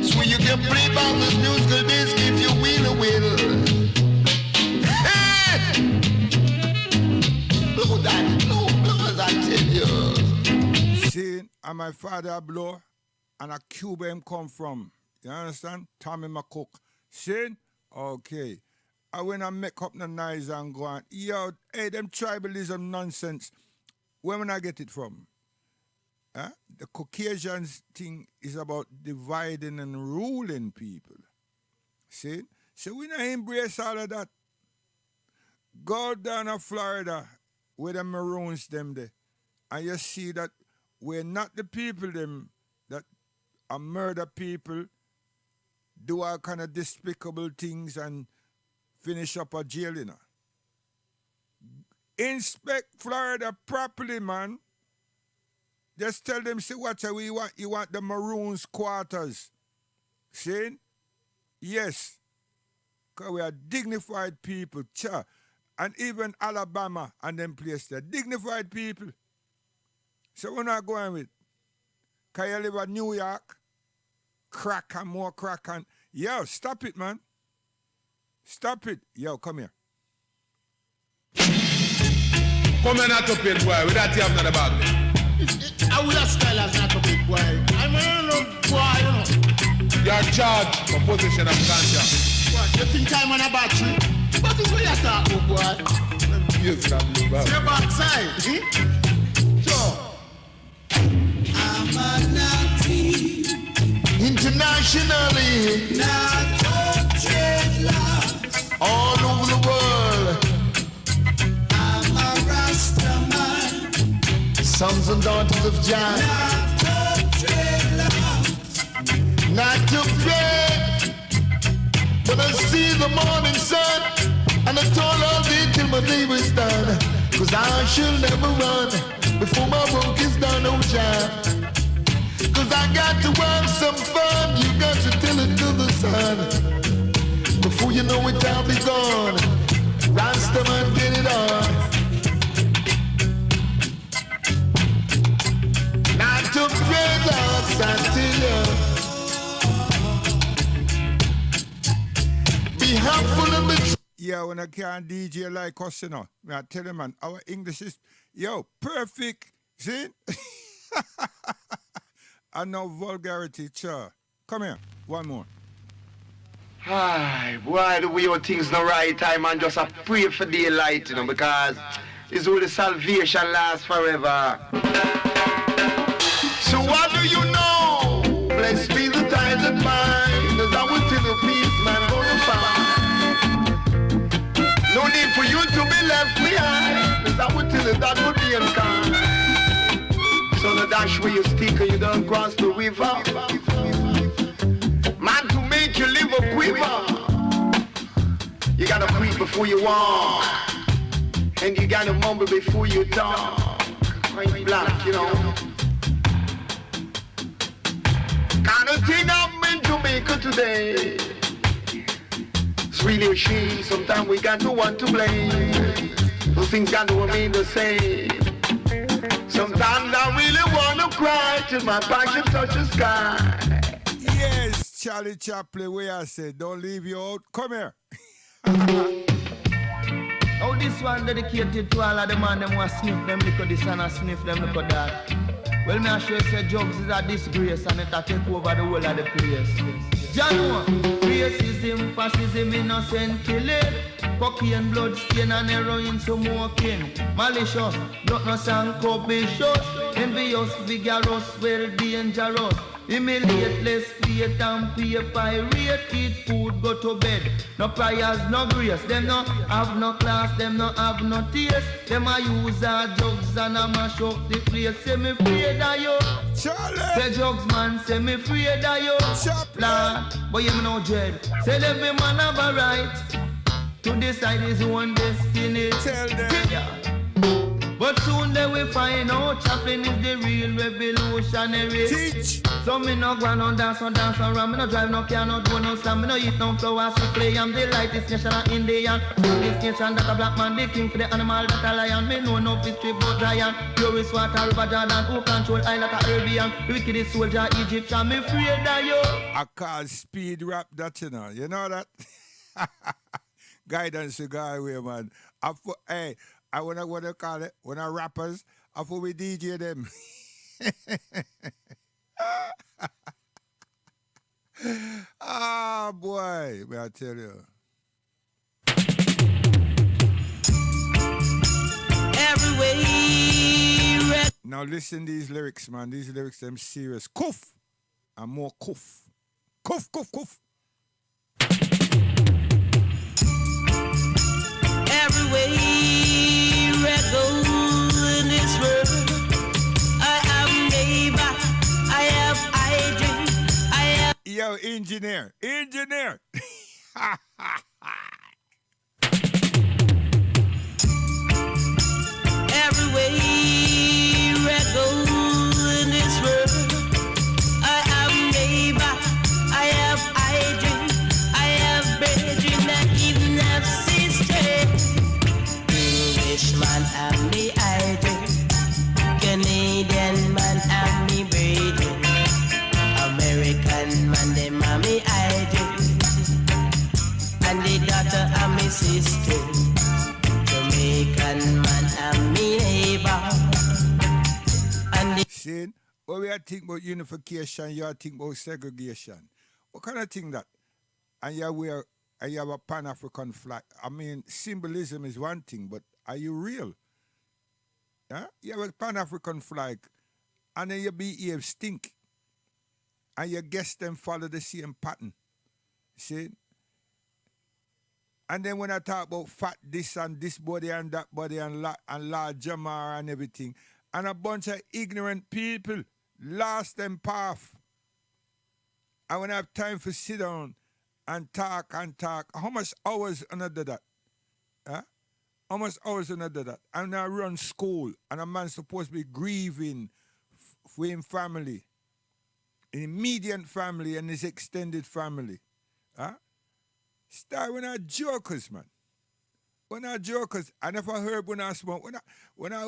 So you can play back this musical disc if you will or will. Blow, as I tell you. See, and my father blow, and a Cuba him come from. You understand? Tommy McCook. See? Okay. I when I make up the noise and go on, yo, hey, them tribalism nonsense. Where when I get it from? Huh? The Caucasians thing is about dividing and ruling people. See? So we not embrace all of that. Go down to Florida where the Maroons them there, and you see that we're not the people them that are murder people, do all kind of despicable things and finish up a jail, you know. Inspect Florida properly, man. Just tell them, say, what we want? You want the Maroons quarters. See? Yes. Because we are dignified people, cha. And even Alabama and them places, they're dignified people. So we're not going with. Can you live in New York? Crack and more crack and... Yo, stop it, man. Stop it. Yo, come here. Come here, not to pit, boy. With that, you have not a bag. I will have style as not to pit, boy. I'm a little boy, you know. You're charged for possession of ganja. What, you think I'm on a battery? What is what you're talking about, boy? Yes, I'm about. Step outside, eh? So, I'm a naughty. Internationally. Not dreadlocks. All over the world. I'm a Rastaman. Sons and daughters of Jah. Not dreadlocks. Not to pray. But I see the morning sun, and I told all day till my day was done. Cause I shall never run before my work is done, oh child. Cause I got to have some fun, you got to tell it to the sun. Before you know it, I'll be gone. Rastaman, get it on. Not to dreadlocks, I tell you. Be helpful in the Yeah, when I can't DJ like us, you know, I tell you, man, our English is, yo, perfect. See? And no vulgarity, cha. Come here, one more. Hi, boy, the way your things the right time and just a pray for daylight, you know, because it's all the salvation lasts forever. So what do you know? Blessed be the time that mine, as I will tell you, peace, man, gonna find. No need for you to be left behind, as I will tell you, that would be unkind. So the dash where you stick and you don't cross the river. Man, to make you live a quiver, you gotta creep before you walk, and you gotta mumble before you talk. Point blank, you know. Kind of thing happened in Jamaica today. It's really a shame. Sometimes we got no one to blame. Those things got to remain the same. Sometimes I really wanna cry till my passion touches sky. Yes, Charlie Chaplin, where I said, don't leave you out. Come here. Oh, this one dedicated to all of the man them who sniff them liquor this and sniff them liquor that. Well, me assure you say drugs is a disgrace and it a take over the whole of the place. Jano, racism, fascism, innocent killing, cocaine, blood stain and heroin smoking, malicious, gluttonous and covetous, envious, vigorous, well dangerous. Humiliate, less faith and pay pirate, eat food, go to bed. No prayers, no grace. Them no have no class, them no have no taste. Them a use our drugs and a mash up the place. Say me afraid of you. Charlie. Say drugs man, say me afraid of you. Nah, but you know dread. Say every man have a right to decide his own destiny. Tell them. Yeah. But soon they will find out Chaplin is the real revolutionary. Teach. So me no go on dance around. Me no drive no car, no do no slam. Me no eat no flowers to play. I'm the lightest nation of Indian. This nation that a black man, the king for the animal that a lion. Me know no history but Zion. Purest water river Jordan. Who control island of Caribbean. Wickedest soldier Egyptian. Me afraid of you. I call speed rap that you know. You know that? Guidance to go away, man. Hey. I wanna call it when I rappers, I for we DJ them. Ah boy, may I tell you. Everywhere. Now listen these lyrics, man. These lyrics them serious. Koof and more koof. Koof, koof, koof. Everywhere. In this world, I have neighbor, I have hygiene, I have. Yo, engineer. Everywhere I go in this world, I have neighbor, I have hygiene, I have brethren, I even have sisters. Man and me idol, Canadian man and me brethren, American man them and me idol, and the daughter and me sister, Jamaican man and me neighbor. And the see, when we are thinking about unification, you are thinking about segregation. What kind of thing that? And you have a Pan-African flag. I mean, symbolism is one thing, but are you real? Yeah? You have a Pan-African flag, and then you behave stink. And your guests them follow the same pattern. See? And then when I talk about fat this and this body and that body and large Jamar and everything, and a bunch of ignorant people lost them path. And when I have time for sit down and talk, how much hours another that? Huh? How much hours another that? And I run school, and a man supposed to be grieving for his family, his immediate family and his extended family. Huh? Start when I jokers, man. When I jokers, I never heard when I smoke. When I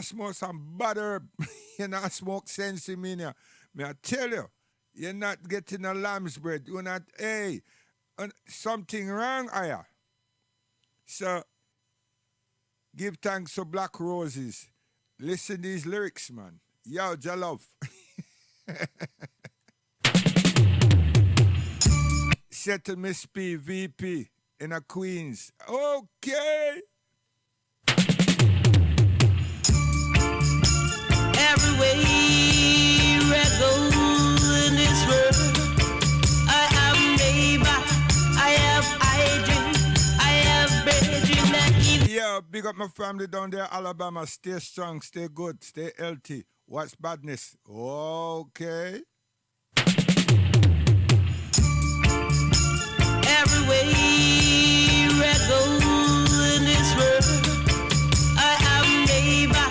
smoke some bad herb, you know, I smoke sensi mania. May I tell you, you're not getting a lamb's bread. You're not, hey, something wrong, aya. So, give thanks to Black Roses. Listen these lyrics, man. Yo, Jalove. Settle Miss P, VP, in a Queens. Okay. Everywhere I go in this world, I have neighbor, I have hygiene, I have brethren, and even. Yeah, big up my family down there, Alabama. Stay strong, stay good, stay healthy. Watch badness. Okay. Everywhere I go in this world, I have neighbor,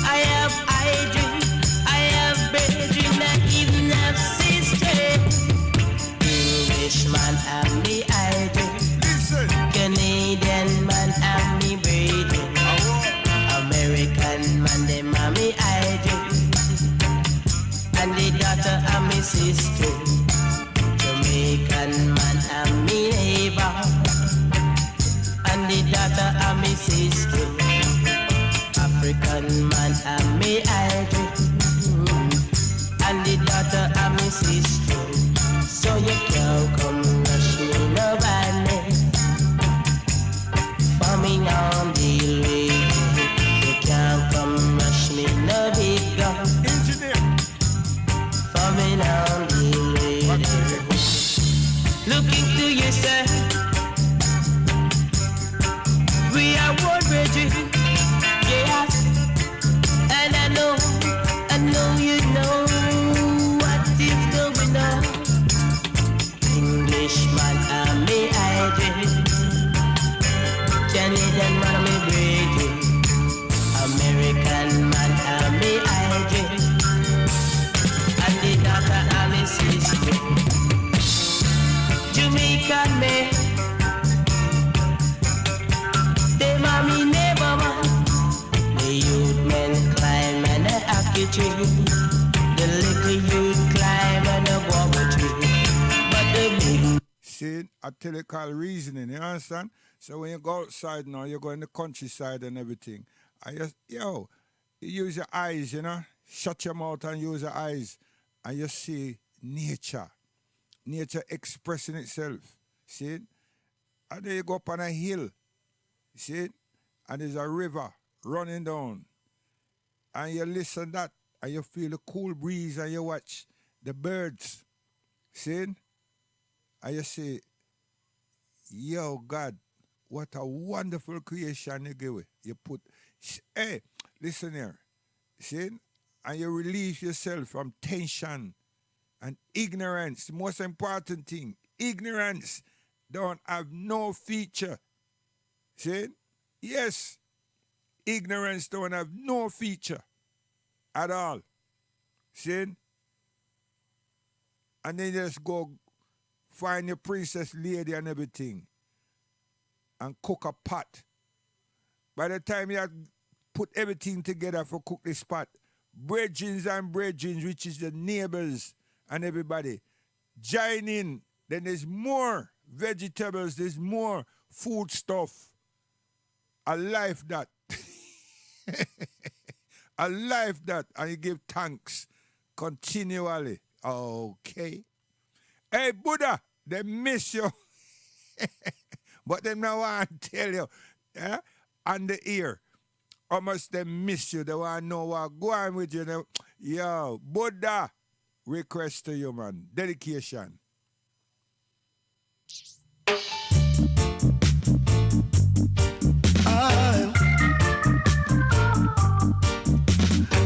I have hygiene, I have brethren, I even have sisters. Englishman and me idol, Canadian man and me brethren, American man them and me idol, and the daughter and me sister, Jamaican man and me neighbor. Miss History. African man, I'm me idol. And the daughter of Miss History. So you can't come rush me nobody. For me now deal with you. You can't come rush me no big gun. Engineer. For me now deal with you. Looking to you, sir. We are one ready. Yes. And I know you know what is going on. Englishman, I'm me ID. Canadian man, I'm me Brady. American man, I'm me ID. And the daughter, I'm me sister. Jamaican man, they mommy never man. The youth men climb and the happy tree. The little youth climb and the bubble tree. But the big See, I tell you called reasoning, you understand? So when you go outside now, you go in the countryside and everything. I just, you use your eyes, you know? Shut your mouth and use your eyes. And you see nature. Nature expressing itself. See it? And then you go up on a hill. See it? And there's a river running down. And you listen that. And you feel the cool breeze and you watch the birds. See it? And you say, yo, God, what a wonderful creation you give it. You put, hey, listen here. See? And you release yourself from tension and ignorance. The most important thing, ignorance don't have no feature. See? Yes, ignorance don't have no feature at all. See? And then you just go find your princess lady and everything and cook a pot. By the time you have put everything together for cook this pot, brethrens and brethrens, which is the neighbors and everybody, join in. Then there's more vegetables, there's more food stuff. A life that. A life that. And you give thanks continually. Okay. Hey, Buddha, they miss you. But them now want to tell you, on the ear, how much they miss you. They want to know what go on with you. Yo, Buddha, request to you, man. Dedication.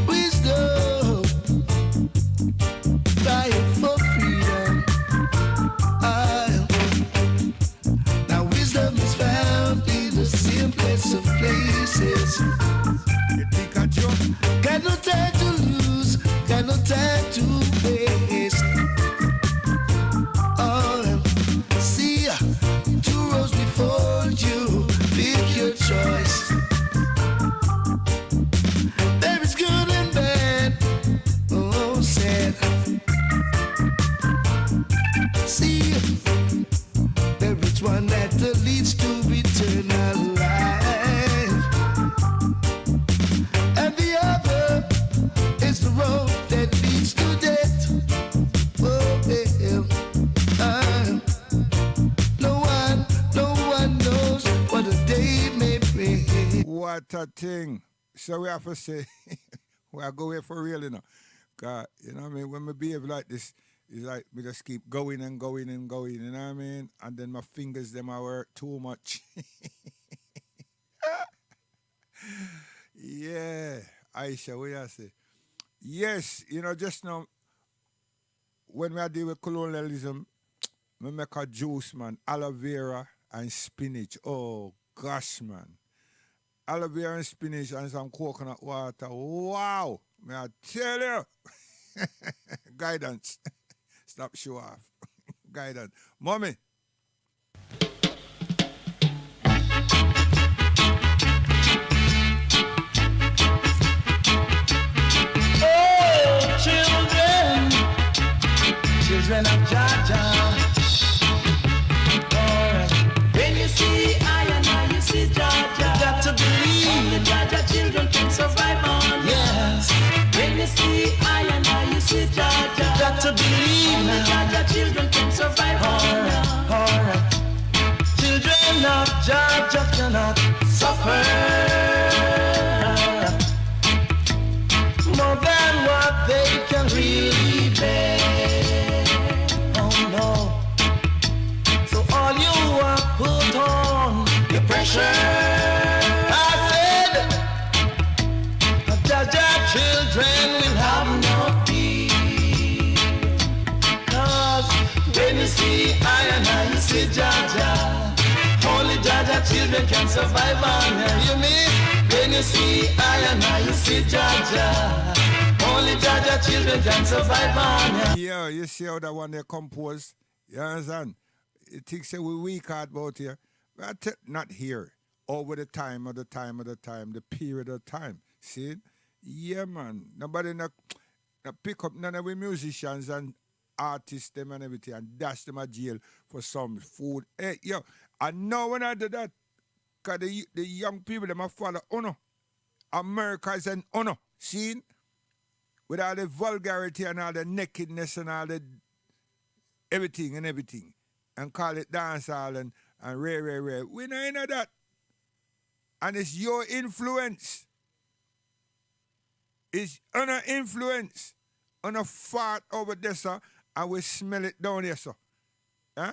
Wisdom, crying for freedom. Now wisdom is found in the simplest of places. Got no time to lose, got no time to waste. See, two roads before you, pick your choice. There is good and bad, oh sad. See, there is one that leads to eternal life, and the other is the road that leads to death. Oh, no one knows what a day may bring. What a thing. So we have to say, we are going for real, you know. God, you know what I mean? When we behave like this, it's like we just keep going and going and going, you know what I mean? And then my fingers, them I work too much. Yeah, Aisha, what you say? Yes, you know, just now, when we deal with colonialism, we make a juice, man, aloe vera and spinach. Oh, gosh, man. Aloe vera and spinach and some coconut water. Wow! May I tell you? Guidance. Stop show off. Guidance. Mommy. Oh, children of Jah. When you see I and I, you see Jah. You got to Georgia cannot suffer more than what they can really bear. Oh no. So all you are put on the pressure. I said, Georgia children will have no fear. Cause when you see I and I, you see Georgia. Only Georgia children can survive on here, you mean? When you see I and I, you see Georgia. Only Georgia children can survive on here. Yeah, you see how that one they composed? You understand? It thinks that we weak out about here. But not here. Over the time, the period of time. See? Yeah, man. Nobody not pick up none of the musicians and artists them and everything and dash them a jail for some food. Hey, yo, I know when I do that, because the young people, them a follow honor. America is an honor. See? With all the vulgarity and all the nakedness and all the everything. And call it dancehall and rare. We know any of that. And it's your influence. It's under influence. On a fart over there, sir, and we smell it down here, sir. Huh?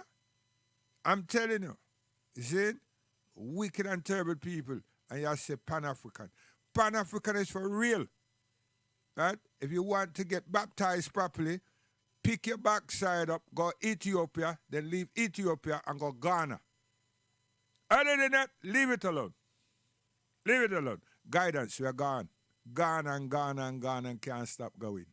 I'm telling you. You see? Wicked and terrible people. And you say Pan-African. Pan-African is for real. Right? If you want to get baptized properly, pick your backside up, go Ethiopia, then leave Ethiopia and go Ghana. Other than that, leave it alone. Leave it alone. Guidance, we are gone. Gone and can't stop going.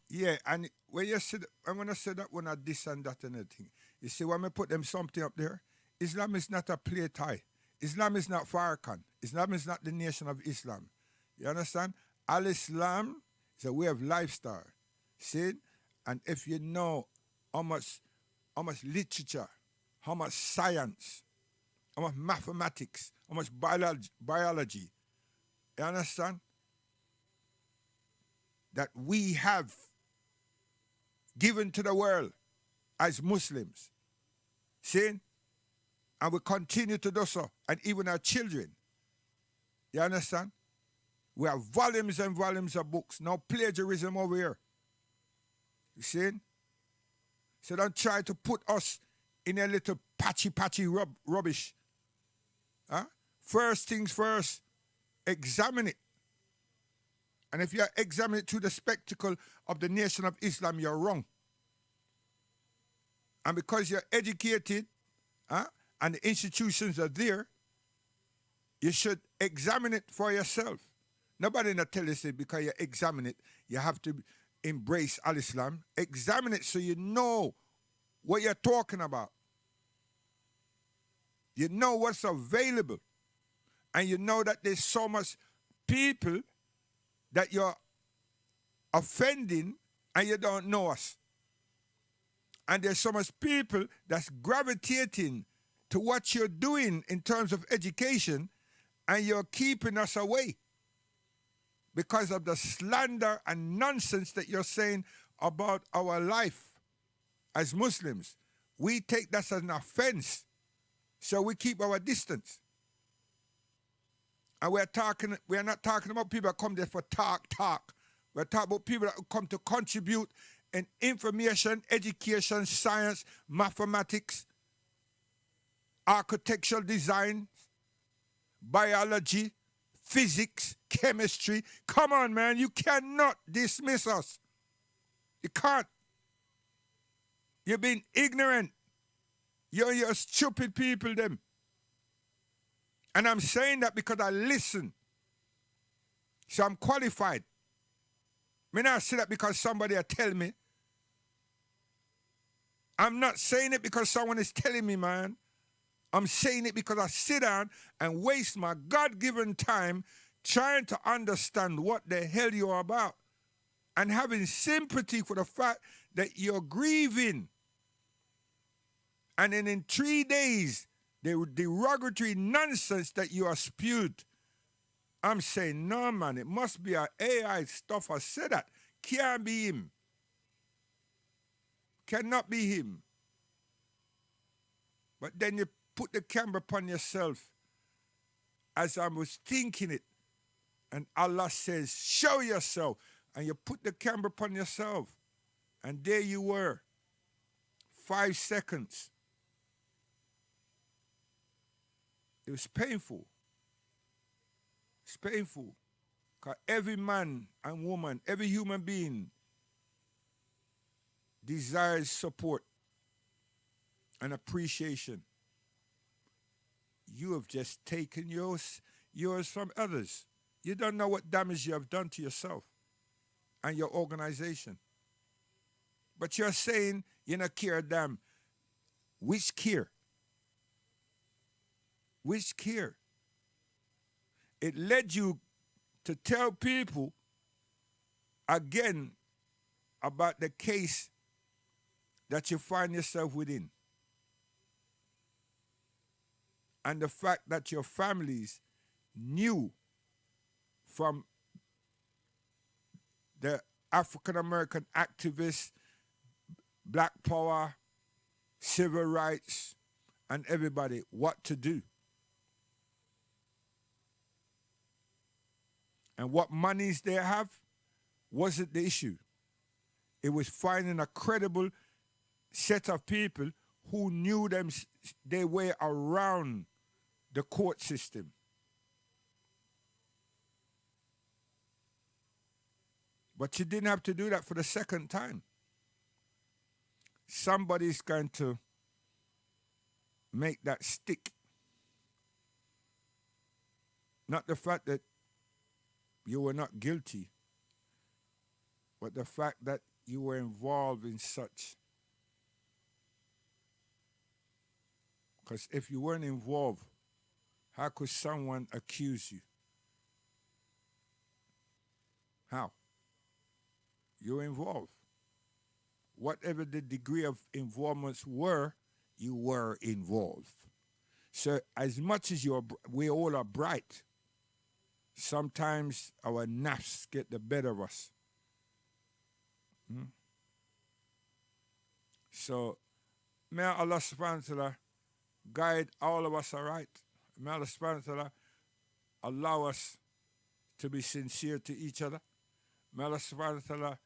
Yeah, and when you say, I'm going to say that one, this and that and everything. You see, when I put them something up there, Islam is not a play tie. Islam is not Farrakhan. Islam is not the nation of Islam. You understand? Al-Islam is a way of lifestyle. See? And if you know how much literature, how much science, how much mathematics, how much biology, you understand? That we have given to the world as Muslims. See? And we continue to do so. And even our children. You understand? We have volumes and volumes of books. No plagiarism over here. You see? So don't try to put us in a little patchy rubbish. Huh? First things first, examine it. And if you examine it through the spectacle of the Nation of Islam, you're wrong. And because you're educated, and the institutions are there, you should examine it for yourself. Nobody not tell you say because you examine it, you have to embrace Al-Islam. Examine it so you know what you're talking about. You know what's available. And you know that there's so much people that you're offending and you don't know us. And there's so much people that's gravitating to what you're doing in terms of education, and you're keeping us away because of the slander and nonsense that you're saying about our life as Muslims. We take that as an offense, so we keep our distance. And we're not talking about people that come there for talk. We're talking about people that come to contribute in information, education, science, mathematics, architectural design, biology, physics, chemistry. Come on, man, you cannot dismiss us. You can't. You're being ignorant. You're stupid people, them. And I'm saying that because I listen. So I'm qualified. I not say that because somebody tell me. I'm not saying it because someone is telling me, man. I'm saying it because I sit down and waste my God-given time trying to understand what the hell you're about and having sympathy for the fact that you're grieving. And then in 3 days, the derogatory nonsense that you are spewed. I'm saying, no, man, it must be a AI stuff. I said that. Can't be him. Cannot be him. But then you put the camera upon yourself as I was thinking it. And Allah says, show yourself. And you put the camera upon yourself. And there you were. 5 seconds. It was painful. It's painful. Because every man and woman, every human being desires support and appreciation. You have just taken yours from others. You don't know what damage you have done to yourself and your organization. But you're saying you don't care a damn. Which care? Which care? It led you to tell people again about the case that you find yourself within. And the fact that your families knew from the African American activists, Black Power, civil rights, and everybody what to do. And what monies they have wasn't the issue. It was finding a credible set of people who knew their way around the court system. But you didn't have to do that for the second time. Somebody's going to make that stick. Not the fact that you were not guilty, but the fact that you were involved in such. Because if you weren't involved, how could someone accuse you? How? You were involved. Whatever the degree of involvements were, you were involved. So as much as we all are bright, sometimes our nafs get the better of us. So may Allah subhanahu wa ta'ala guide all of us aright. May Allah subhanahu wa ta'ala allow us to be sincere to each other. May Allah subhanahu wa ta'ala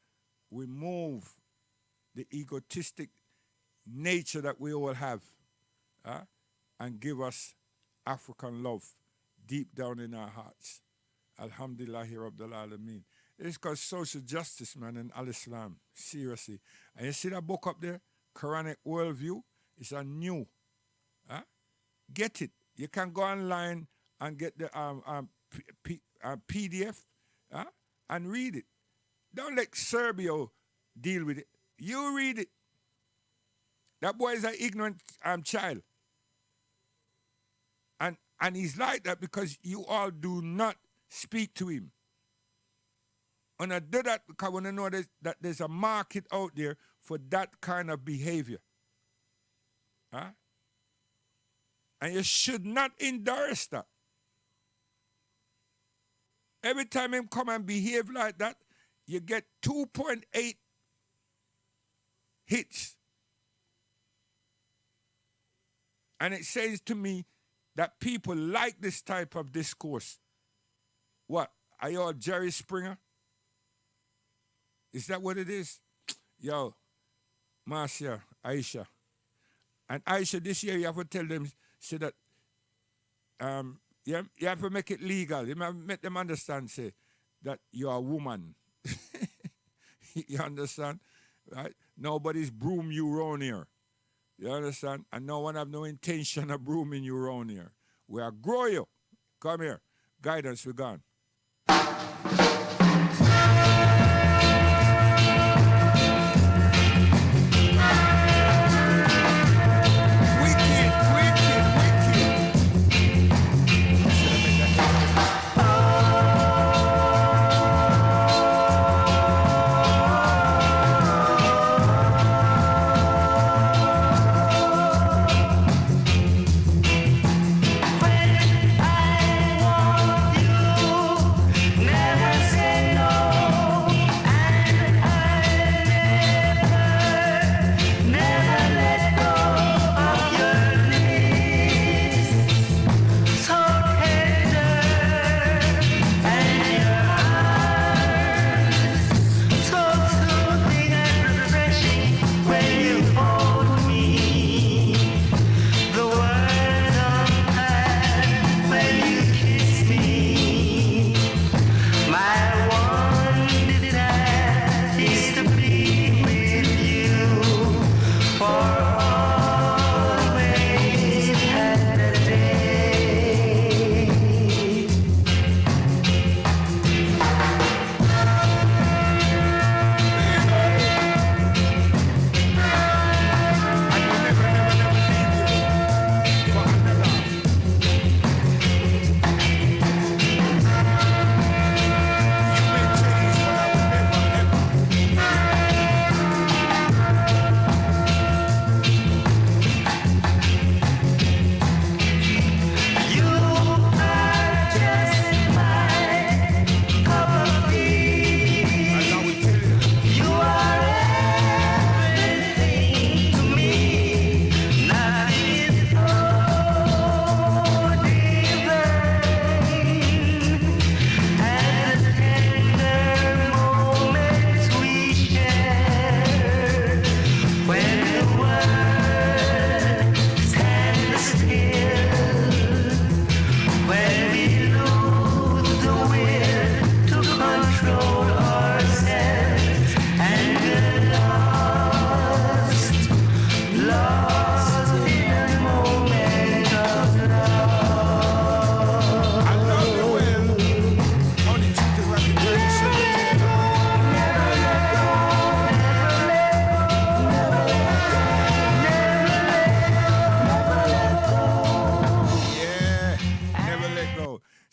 remove the egotistic nature that we all have and give us African love deep down in our hearts. Alhamdulillahi Rabbil Alameen. It's called social justice, man, in Al-Islam. Seriously. And you see that book up there? Quranic Worldview? It's a new. Get it. You can go online and get the PDF and read it. Don't let Serbia deal with it. You read it. That boy is an ignorant child. And he's like that because you all do not speak to him. And I do that because I want to know that there's a market out there for that kind of behavior. And you should not endorse that. Every time him come and behave like that, you get 2.8 hits. And it says to me that people like this type of discourse. What? Are you all Jerry Springer? Is that what it is? Yo, Marcia, Aisha. And Aisha, this year you have to tell them so that you have to make it legal. You have to make them understand, say, that you're a woman. You understand? Right? Nobody's broom you around here. You understand? And no one have no intention of brooming you around here. We are grow you. Come here. Guidance, we're gone.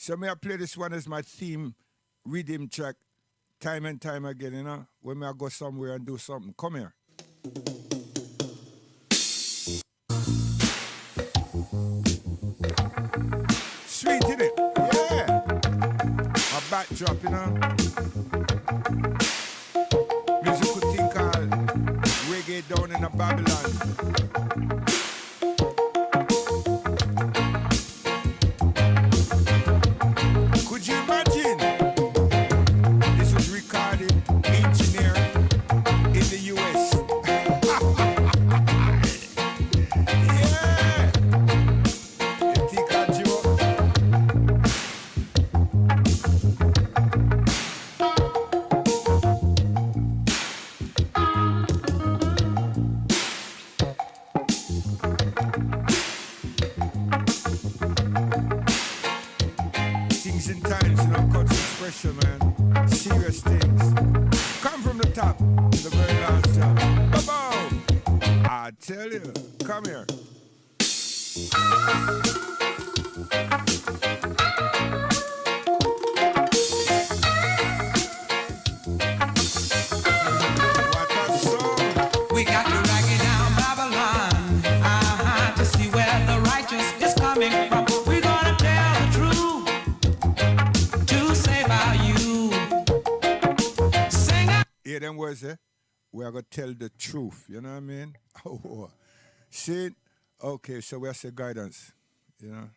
So may I play this one as my theme rhythm track time and time again, you know, when I go somewhere and do something. Come here. Sweet, innit? Yeah. A backdrop, you know. Musical thing called Reggae Down in a Babylon. Could you imagine? This was recorded, engineered in the US. Yeah. You think I joke? Things in times, you know, God's expression, man. Serious things. Come from the top, the very last job. Boom! I tell you, come here. What a song! We got to drag it down Babylon, to see where the righteous is coming from. We're gonna tell the truth to save our youth. Sing out. Hear them words, eh? We are going to tell the truth, you know what I mean? Oh, see? Okay, so where's the guidance, you know?